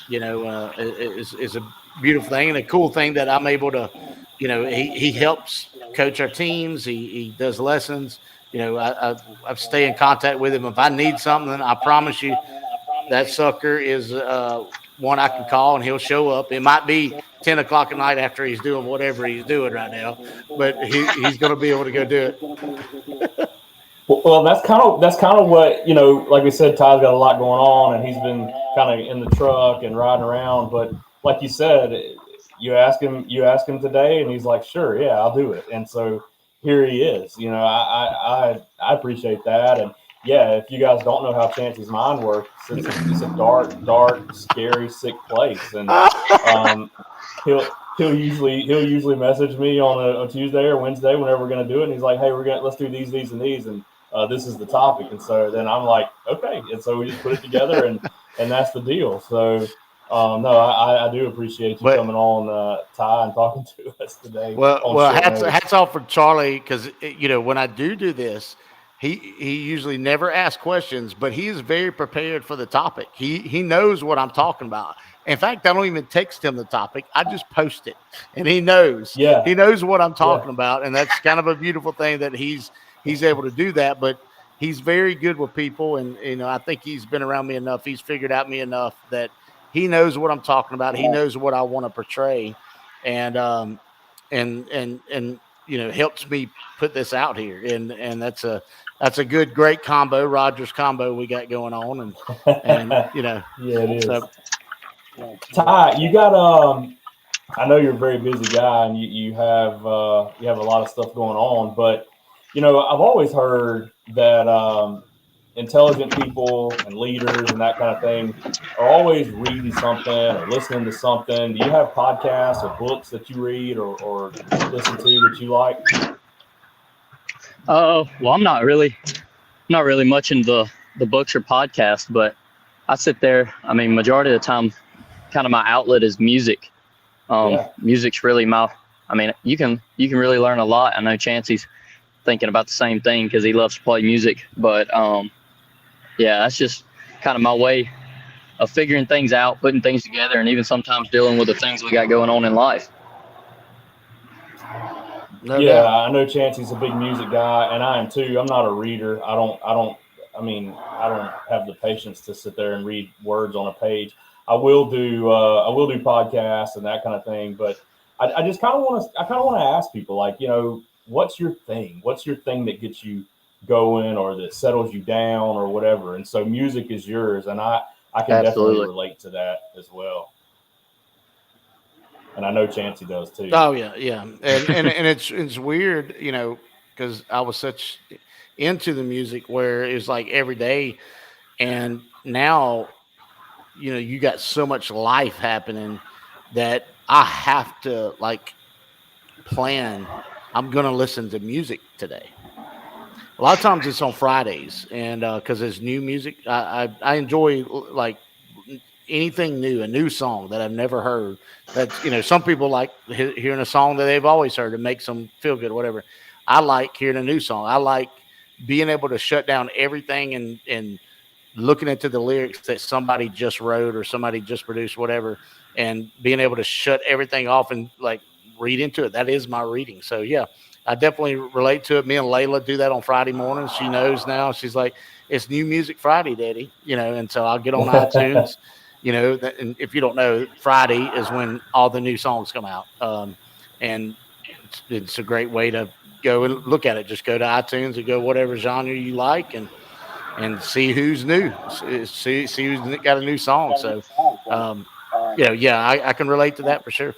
Is a beautiful thing and a cool thing that I'm able to. He helps coach our teams. He does lessons. I stay in contact with him. If I need something, I promise you that sucker is one I can call and he'll show up. It might be 10 o'clock at night after he's doing whatever he's doing right now, but he's going to be able to go do it. Well, that's kind of what, like we said, Ty's got a lot going on and he's been kind of in the truck and riding around. But like you said, you ask him today and he's like, sure, yeah, I'll do it. And so here he is. I appreciate that. And yeah, if you guys don't know how Chancy's mind works, it's a dark, scary, sick place. And he'll usually message me on a Tuesday or Wednesday whenever we're going to do it. And he's like, hey, let's do these, and these. And this is the topic. And so then I'm like, okay. And so we just put it together and that's the deal. So no, I do appreciate you coming on, Ty, and talking to us today. Well, hats off for Charlie, because when I do this, he usually never asks questions, but he is very prepared for the topic. He knows what I'm talking about. In fact, I don't even text him the topic. I just post it, and he knows. Yeah, he knows what I'm talking about, and that's kind of a beautiful thing that he's able to do that. But he's very good with people, and I think he's been around me enough. He's figured out me enough that he knows what I'm talking about. He knows what I want to portray, and helps me put this out here. And that's a great combo, Rogers combo we got going on. And yeah, it is. So, Ty, you got I know you're a very busy guy and you have a lot of stuff going on, but I've always heard that intelligent people and leaders and that kind of thing are always reading something or listening to something. Do you have podcasts or books that you read or listen to that you like? Well, I'm not really much into the books or podcasts, but I sit there. I mean, majority of the time, kind of my outlet is music. Yeah. Music's really my. I mean, you can really learn a lot. I know Chancy's thinking about the same thing because he loves to play music. But yeah, that's just kind of my way of figuring things out, putting things together, and even sometimes dealing with the things we got going on in life. No Yeah, doubt. I know Chancey's a big music guy, and I am too. I'm not a reader. I don't have the patience to sit there and read words on a page. I will do podcasts and that kind of thing, but I just I kind of want to ask people, like, what's your thing? What's your thing that gets you going or that settles you down or whatever? And so music is yours, and I can definitely Absolutely. relate to that as well. And I know Chancey does too. Oh yeah. And it's weird, because I was such into the music where it was like every day, and now you got so much life happening that I have to like plan. I'm gonna listen to music today. A lot of times it's on Fridays, and because it's new music, I enjoy like anything new, a new song that I've never heard. That's some people like hearing a song that they've always heard. It makes them feel good, whatever. I like hearing a new song. I like being able to shut down everything and looking into the lyrics that somebody just wrote or somebody just produced, whatever, and being able to shut everything off and like read into it. That is my reading. So yeah, I definitely relate to it. Me and Layla do that on Friday mornings. She knows now. She's like, it's New Music Friday, Daddy. And so I'll get on iTunes. And if you don't know, Friday is when all the new songs come out. And it's a great way to go and look at it. Just go to iTunes and go whatever genre you like and see who's new, see who's got a new song. So, yeah, I can relate to that for sure.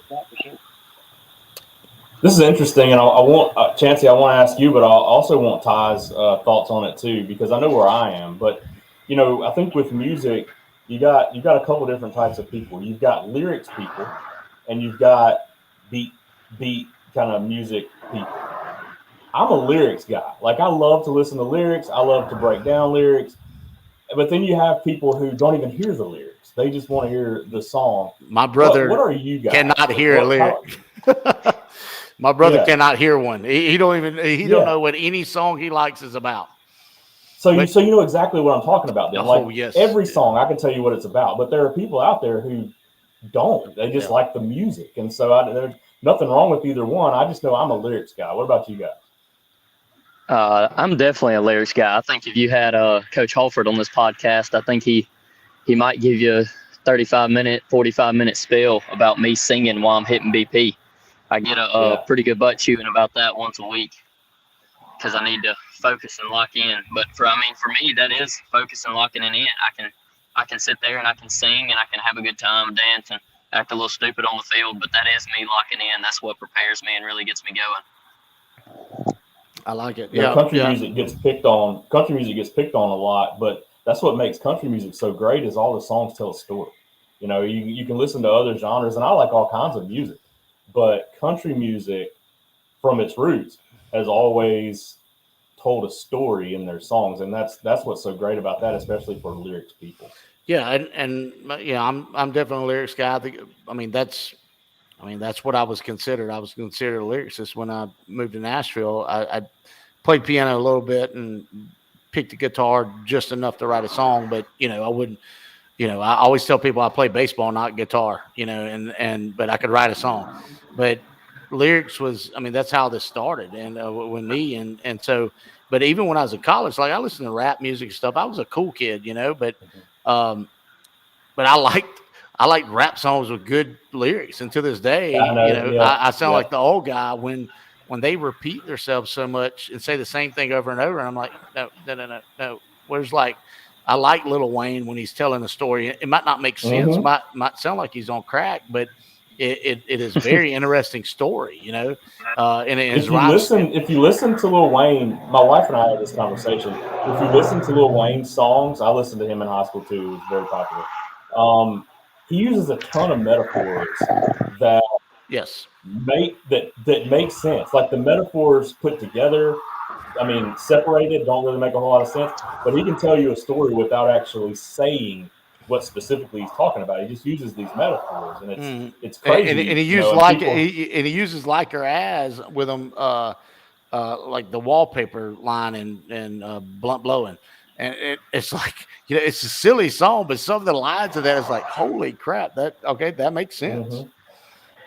This is interesting, and I want Chancey. I want to ask you, but I also want Ty's thoughts on it too, because I know where I am. But I think with music, you got a couple different types of people. You've got lyrics people, and you've got beat kind of music people. I'm a lyrics guy. Like, I love to listen to lyrics. I love to break down lyrics. But then you have people who don't even hear the lyrics. They just want to hear the song. My brother what are you guys? cannot hear a lyric. My brother cannot hear one. He don't know what any song he likes is about. So you know exactly what I'm talking about then. Oh, yes. Every song I can tell you what it's about, but there are people out there who don't. They just like the music. And so there's nothing wrong with either one. I just know I'm a lyrics guy. What about you guys? I'm definitely a lyrics guy. I think if you had Coach Holford on this podcast, I think he might give you a 35-minute, 45-minute spill about me singing while I'm hitting BP. I get a pretty good butt chewing about that once a week because I need to focus and lock in. But for me, that is focus and locking it in. I can sit there and I can sing and I can have a good time, dance and act a little stupid on the field. But that is me locking in. That's what prepares me and really gets me going. I like it. Country music gets picked on. Country music gets picked on a lot, but that's what makes country music so great. Is all the songs tell a story. You can listen to other genres, and I like all kinds of music, but country music, from its roots, has always told a story in their songs, and that's what's so great about that, especially for lyrics people. Yeah, and I'm definitely a lyrics guy. That's what I was considered. I was considered a lyricist when I moved to Nashville. I played piano a little bit and picked the guitar just enough to write a song, but I wouldn't. I always tell people I play baseball, not guitar. But I could write a song. But lyrics was, that's how this started, and with me, and so. But even when I was in college, like I listened to rap music and stuff. I was a cool kid, but I liked rap songs with good lyrics, and to this day, I sound like the old guy when they repeat themselves so much and say the same thing over and over. And I'm like, no. Where's like, I like Lil Wayne when he's telling a story. It might not make sense, might sound like he's on crack, but it is very interesting story, you know. And it is if you listen to Lil Wayne, my wife and I had this conversation. If you listen to Lil Wayne's songs, I listened to him in high school too. He was very popular. He uses a ton of metaphors that make sense. Like the metaphors put together, I mean, separated don't really make a whole lot of sense. But he can tell you a story without actually saying what specifically he's talking about. He just uses these metaphors, and it's crazy. And he uses he uses like or as with them, like the wallpaper line and blunt blowing, and it's like, you know, it's a silly song, but some of the lines of that is like, holy crap, that makes sense.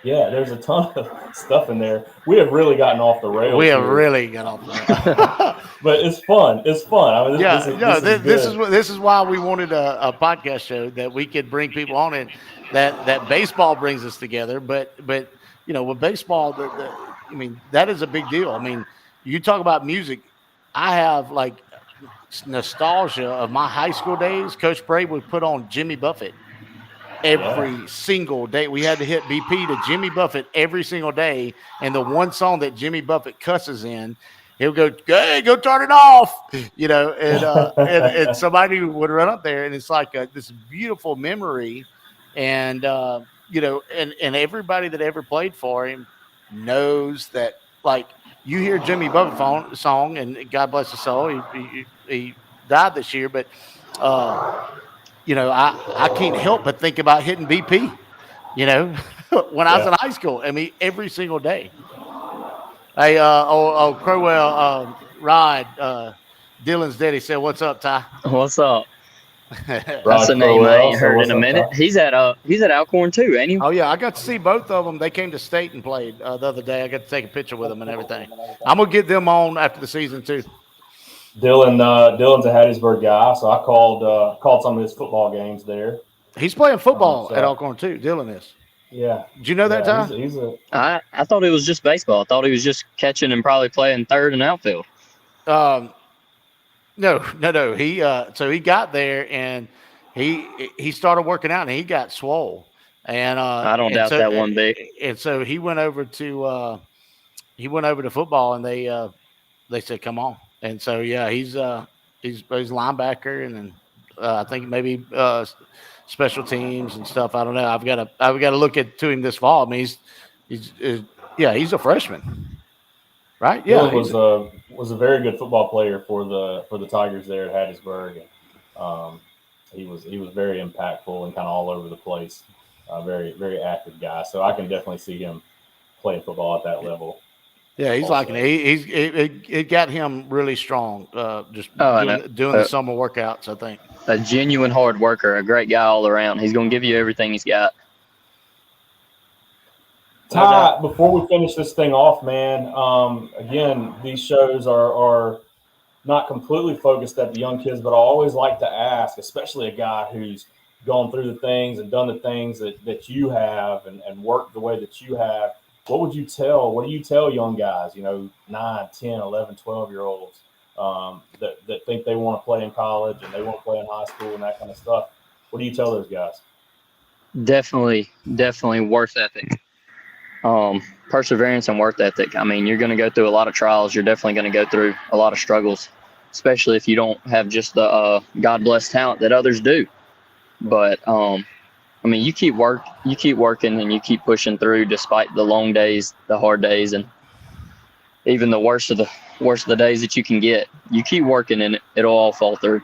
Yeah, there's a ton of stuff in there. We have really gotten off the rails. We have really got off the rails. But it's fun. It's fun. I mean, this is why we wanted a podcast show that we could bring people on, and that baseball brings us together. But you know, with baseball, I mean, that is a big deal. I mean, you talk about music. I have like nostalgia of my high school days. Coach Bray would put on Jimmy Buffett every single day. We had to hit BP to Jimmy Buffett every single day. And the one song that Jimmy Buffett cusses in, he'll go, hey, go turn it off, you know, and somebody would run up there, and it's like this beautiful memory. And, you know, and everybody that ever played for him knows that, like, you hear Jimmy Buffett song, and God bless his soul, he died this year, but, you know, I can't help but think about hitting BP, you know, when I was in high school. I mean, every single day. Hey, Crowell, Rod, Dylan's daddy said, "What's up, Ty?" What's up? That's a name I ain't heard in a minute. Ty? He's at Alcorn too, ain't he? Oh yeah, I got to see both of them. They came to state and played the other day. I got to take a picture with them and everything. I'm gonna get them on after the season too. Dylan's a Hattiesburg guy, so I called some of his football games there. He's playing football at Alcorn too. Dylan is. Yeah. Did you know that, Ty? I thought it was just baseball. I thought he was just catching and probably playing third and outfield. No. He so he got there and he started working out and he got swole. And I don't doubt that one bit. And so he went over to football, and they said, "Come on." And so yeah, he's linebacker, and then I think maybe special teams and stuff. I don't know. I've got to look to him this fall. I mean, he's a freshman, right? Yeah, Dylan was a very good football player for the Tigers there at Hattiesburg. And, he was very impactful and kind of all over the place. Very, very active guy. So I can definitely see him playing football at that level. Yeah, he's liking it. It got him really strong. Doing the summer workouts, I think. A genuine hard worker, a great guy all around. He's going to give you everything he's got. Ty, before we finish this thing off, man, again, these shows are not completely focused at the young kids, but I always like to ask, especially a guy who's gone through the things and done the things that you have and worked the way that you have. What do you tell young guys, 9, 10, 11, 12-year-olds that think they want to play in college and they want to play in high school and that kind of stuff? What do you tell those guys? Definitely work ethic. Perseverance and work ethic. I mean, you're going to go through a lot of trials. You're definitely going to go through a lot of struggles, especially if you don't have just the God-blessed talent that others do. But I mean, you keep working and you keep pushing through despite the long days, the hard days, and even the worst of the days that you can get. You keep working and it'll all fall through.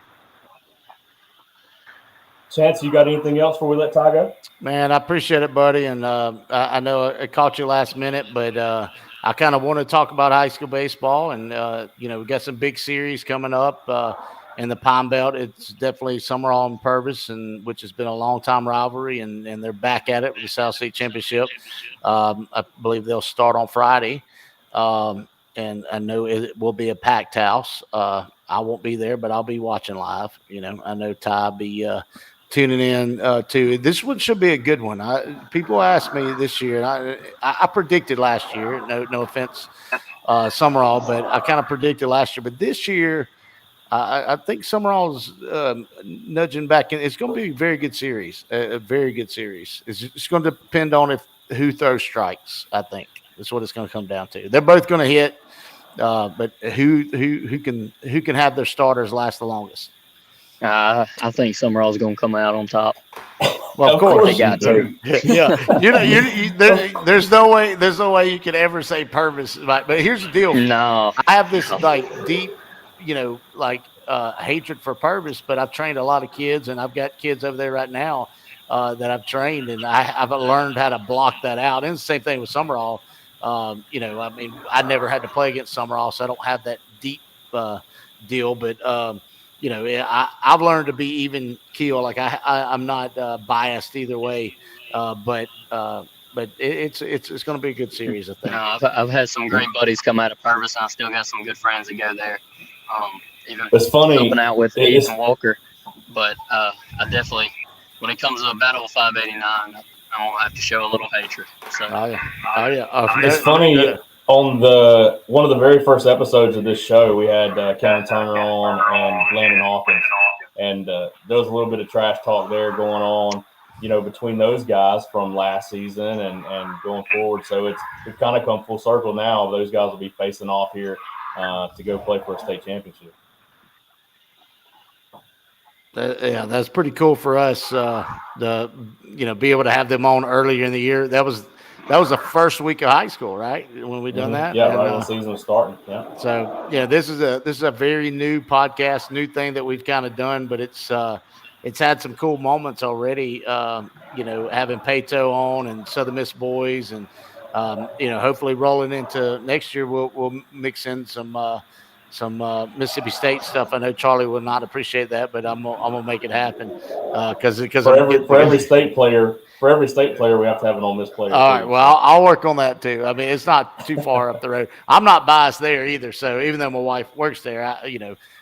Chance, you got anything else before we let Ty go? Man, I appreciate it, buddy. And I know it caught you last minute, but I kind of want to talk about high school baseball. And, we got some big series coming up in the Pine Belt. It's definitely Summerall and Purvis, which has been a long-time rivalry, and they're back at it with the South State Championship. I believe they'll start on Friday. And I know it will be a packed house. I won't be there, but I'll be watching live. I know Ty will be tuning in too. This one should be a good one. People asked me this year, and I predicted last year. No offense, Summerall, but I kind of predicted last year. But this year, I think Summerall's nudging back in. It's going to be a very good series. A very good series. It's going to depend on who throws strikes. I think that's what it's going to come down to. They're both going to hit, but who can have their starters last the longest? I think Summerall's going to come out on top. Well, of course they got to. Yeah, there's no way you can ever say Purvis. But here's the deal. No, I have this like deep, hatred for Purvis, but I've trained a lot of kids, and I've got kids over there right now that I've trained, and I've learned how to block that out. And the same thing with Summerall. I mean, I never had to play against Summerall, so I don't have that deep deal, but. I've learned to be even keel. Like I'm not biased either way, but it's going to be a good series, I think. No, I've had some great buddies come out of Purvis, and I still got some good friends that go there. Even it's funny helping out with Ethan Walker, but I definitely, when it comes to a battle of 589, I won't have to show a little hatred. So. Oh yeah. It's funny. On one of the very first episodes of this show, we had Kevin Turner on and Landon Hawkins, and there was a little bit of trash talk there going on, between those guys from last season and going forward. So we've kind of come full circle now. Those guys will be facing off here to go play for a state championship. That's pretty cool for us. Be able to have them on earlier in the year. That was the first week of high school, right? When we done that, right when the season was starting. Yeah. So this is a very new podcast, new thing that we've kind of done, but it's had some cool moments already. Having Pato on and Southern Miss boys, and hopefully rolling into next year, we'll mix in some Mississippi State stuff. I know Charlie will not appreciate that, but I'm gonna make it happen because for every state player. For every state player, we have to have an Ole Miss player. All right. Well, I'll work on that too. I mean, it's not too far up the road. I'm not biased there either. So even though my wife works there,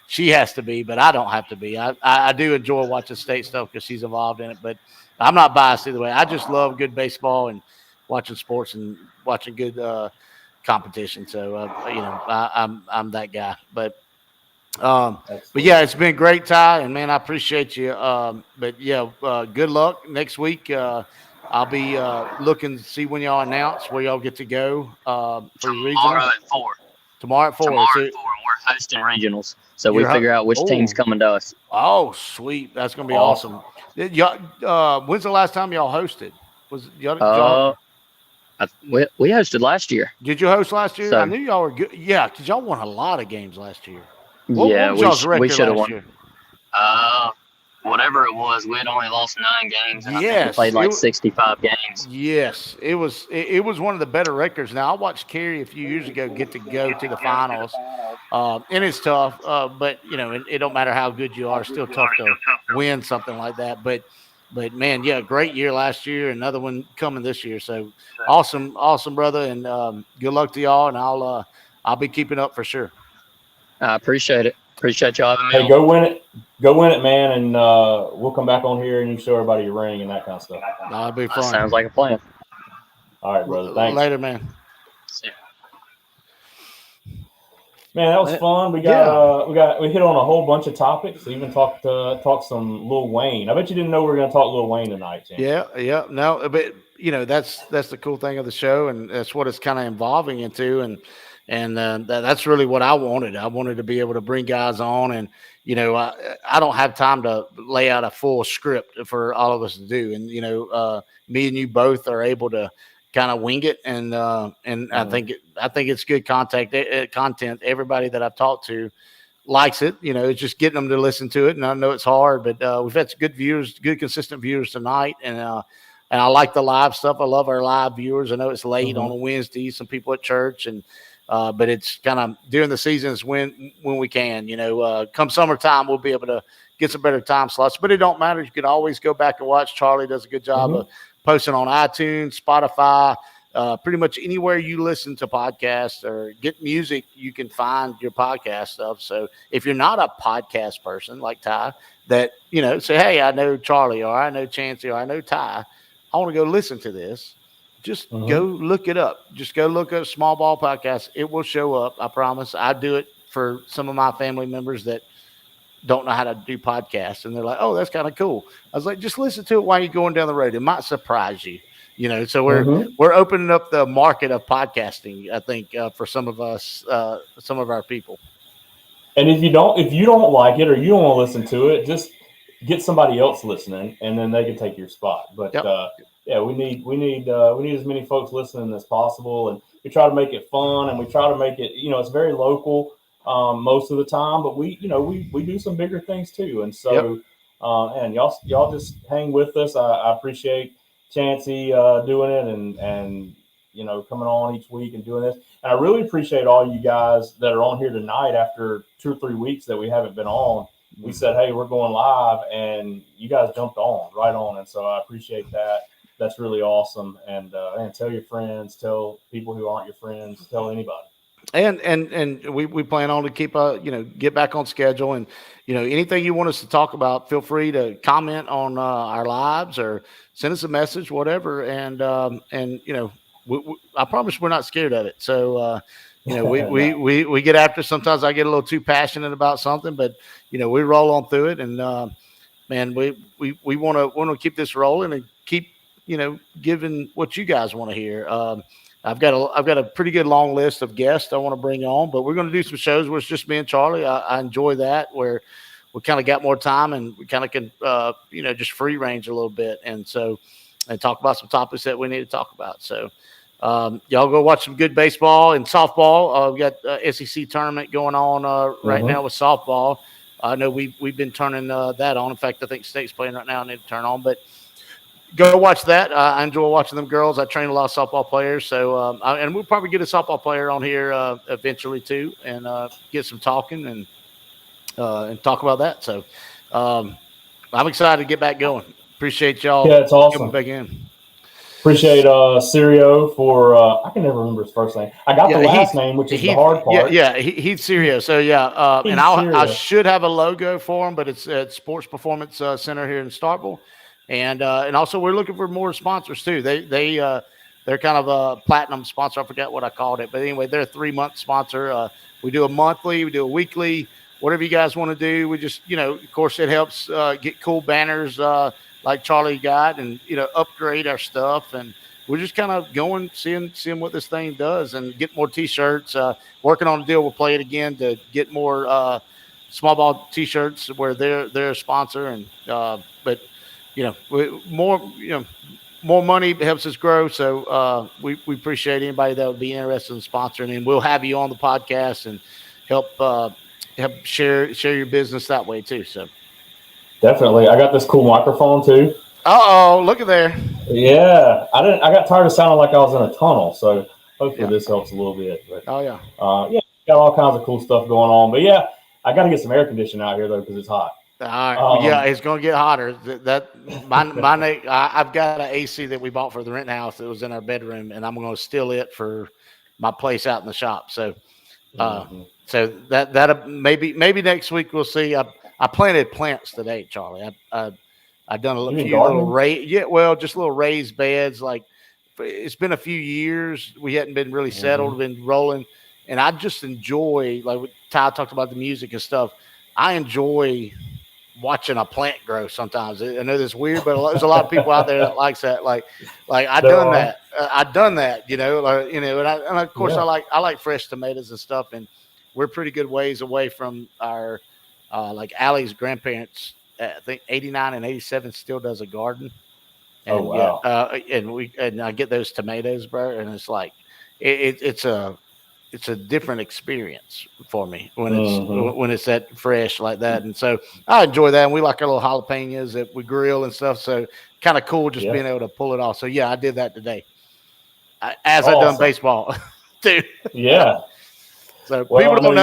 she has to be, but I don't have to be. I do enjoy watching state stuff because she's involved in it, but I'm not biased either way. I just love good baseball and watching sports and watching good competition. So I'm that guy. But yeah, it's been great, Ty, and man, I appreciate you. Good luck next week. I'll be looking to see when y'all announce where y'all get to go for regionals. Tomorrow at 4. Tomorrow at 4. Tomorrow at 4. We're hosting regionals, so we figure out which team's coming to us. Oh, sweet! That's gonna be awesome. Y'all, when's the last time y'all hosted? Was y'all? We hosted last year. Did you host last year? So, I knew y'all were good. Yeah, because y'all won a lot of games last year. We should have won. Whatever it was, we had only lost 9 games, and I think we played 65 games. Yes, it was one of the better records. Now, I watched Kerry a few years ago get to go to the finals, and it's tough. But it don't matter how good you are; it's still tough to win something like that. But man, yeah, great year last year, another one coming this year. So awesome, brother, and good luck to y'all. And I'll be keeping up for sure. I appreciate it. Appreciate y'all having me. Hey, go win it, man, and we'll come back on here and you show everybody your ring and that kind of stuff. That'll be fun. Sounds like a plan. All right, brother. Thanks. Later, man. See ya. Man, that was fun. We hit on a whole bunch of topics. We even talked some Lil Wayne. I bet you didn't know we were going to talk Lil Wayne tonight, Jan. Yeah. No, but that's the cool thing of the show, and that's what it's kind of evolving into, and that's really what I wanted. I wanted to be able to bring guys on, and I don't have time to lay out a full script for all of us to do, and me and you both are able to kind of wing it, and I think it's good content. Everybody that I've talked to likes it. It's just getting them to listen to it, and I know it's hard, but we've had some good consistent viewers tonight, and I like the live stuff. I love our live viewers. I know it's late on a Wednesday, some people at church, and but it's kind of during the seasons when we can. Come summertime, we'll be able to get some better time slots, but it don't matter. You can always go back and watch. Charlie does a good job of posting on iTunes, Spotify, pretty much anywhere you listen to podcasts or get music, you can find your podcast stuff. So if you're not a podcast person like Ty, that, say, hey, I know Charlie, or I know Chancy, or I know Ty, I want to go listen to this. Just go look it up. Just go look up Small Ball Podcast. It will show up. I promise. I do it for some of my family members that don't know how to do podcasts, and they're like, "Oh, that's kind of cool." I was like, "Just listen to it while you're going down the road. It might surprise you." So we're opening up the market of podcasting. I think for some of us, some of our people. And if you don't like it or you don't want to listen to it, just get somebody else listening, and then they can take your spot. But Yep. Yeah, we need as many folks listening as possible, and we try to make it fun, and we try to make it, it's very local most of the time, but we do some bigger things too, and so and y'all just hang with us. I appreciate Chancy doing it, and coming on each week and doing this. And I really appreciate all you guys that are on here tonight after 2 or 3 weeks that we haven't been on. We said, hey, we're going live, and you guys jumped right on. And so I appreciate that. That's really awesome. And tell your friends, tell people who aren't your friends, tell anybody. And we plan on to keep get back on schedule, and anything you want us to talk about, feel free to comment on our lives or send us a message, whatever. And I promise we're not scared of it. So we get after. Sometimes I get a little too passionate about something, but we roll on through it, and man, we want to keep this rolling and keep giving what you guys want to hear. I've got a pretty good long list of guests I want to bring on, but we're going to do some shows where it's just me and Charlie. I enjoy that, where we kind of got more time and we kind of can just free range a little bit, and talk about some topics that we need to talk about. So y'all go watch some good baseball and softball. We got SEC tournament going on right now with softball. I know we've been turning that on. In fact, I think State's playing right now. I need to turn on, but go watch that. I enjoy watching them girls. I train a lot of softball players, so and we'll probably get a softball player on here eventually too, and get some talking and talk about that. So I'm excited to get back going. Appreciate y'all. Yeah, it's awesome. Coming back in. Appreciate Sirio for I can never remember his first name. I got the last name, which is the hard part. He's Sirio. So and I should have a logo for him, but it's at Sports Performance Center here in Starkville. And also we're looking for more sponsors too. They're kind of a platinum sponsor. I forgot what I called it, but anyway, they're a 3-month sponsor. We do a monthly, we do a weekly, whatever you guys want to do. We just, of course, it helps get cool banners like Charlie got, and upgrade our stuff. And we're just kind of going, seeing what this thing does, and get more T-shirts. Working on a deal with Play It Again to get more small ball T-shirts where they're a sponsor, and but. More money helps us grow. So we appreciate anybody that would be interested in sponsoring, and we'll have you on the podcast and help share your business that way too. So definitely, I got this cool microphone too. Look at there. Yeah, I got tired of sounding like I was in a tunnel. So hopefully this helps a little bit. But, yeah, got all kinds of cool stuff going on. But yeah, I got to get some air conditioning out here though because it's hot. All right. It's going to get hotter. I've got an AC that we bought for the rent house that was in our bedroom, and I'm going to steal it for my place out in the shop. So, so that maybe next week we'll see. I planted plants today, Charlie. I've done a few little just little raised beds. Like, it's been a few years. We hadn't been really settled, been rolling, and I just enjoy, like Ty talked about the music and stuff. I enjoy watching a plant grow sometimes. I know that's weird, but there's a lot of people out there that likes that. Like I've done that. I've done that, and of course I like fresh tomatoes and stuff, and we're pretty good ways away from our like Allie's grandparents. I think 89 and 87 still does a garden. And, wow. And I get those tomatoes, bro, and it's like it's a different experience for me when it's that fresh like that. And so I enjoy that. And we like our little jalapenos that we grill and stuff. So kind of cool just being able to pull it off. So yeah, I did that today. I've done baseball too. Yeah. So people don't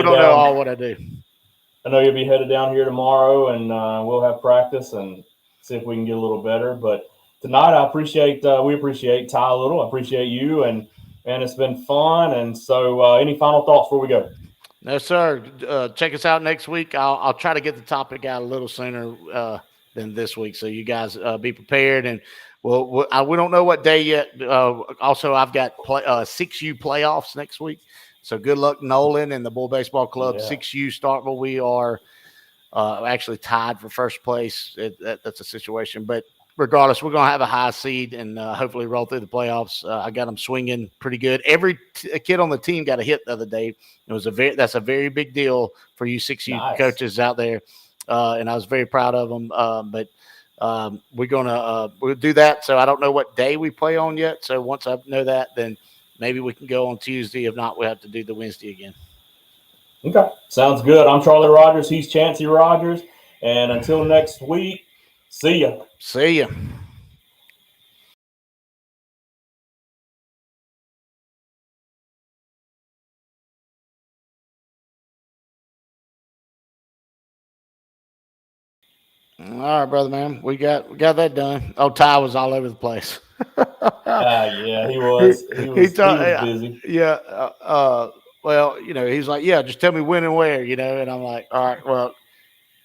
know all what I do. I know you'll be headed down here tomorrow, and we'll have practice and see if we can get a little better. But tonight we appreciate Ty a little. I appreciate you, and it's been fun. And so any final thoughts before we go? No, sir. Check us out next week. I'll try to get the topic out a little sooner than this week, so you guys be prepared. And we don't know what day yet. Also, I've got 6U playoffs next week. So good luck, Nolan and the Bull Baseball Club. 6U Starkville. We are actually tied for first place. That's a situation, but regardless, we're going to have a high seed and hopefully roll through the playoffs. I got them swinging pretty good. Every kid on the team got a hit the other day. That's a very big deal for you 6U coaches out there, and I was very proud of them. But we'll do that. So I don't know what day we play on yet. So once I know that, then maybe we can go on Tuesday. If not, we'll have to do the Wednesday again. Okay, sounds good. I'm Charlie Rogers. He's Chancy Rogers. And until next week, see ya. See ya. All right, brother, man. We got that done. Oh, Ty was all over the place. Yeah, he was. He was busy. Yeah. Well, he's like, yeah, just tell me when and where, and I'm like, all right, well,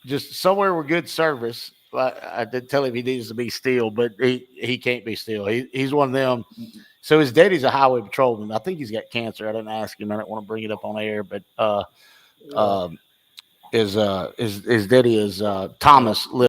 just somewhere with good service. I did tell him he needs to be still, but he can't be still. He's one of them. So his daddy's a highway patrolman. I think he's got cancer. I didn't ask him. I don't want to bring it up on air, but his daddy is Thomas.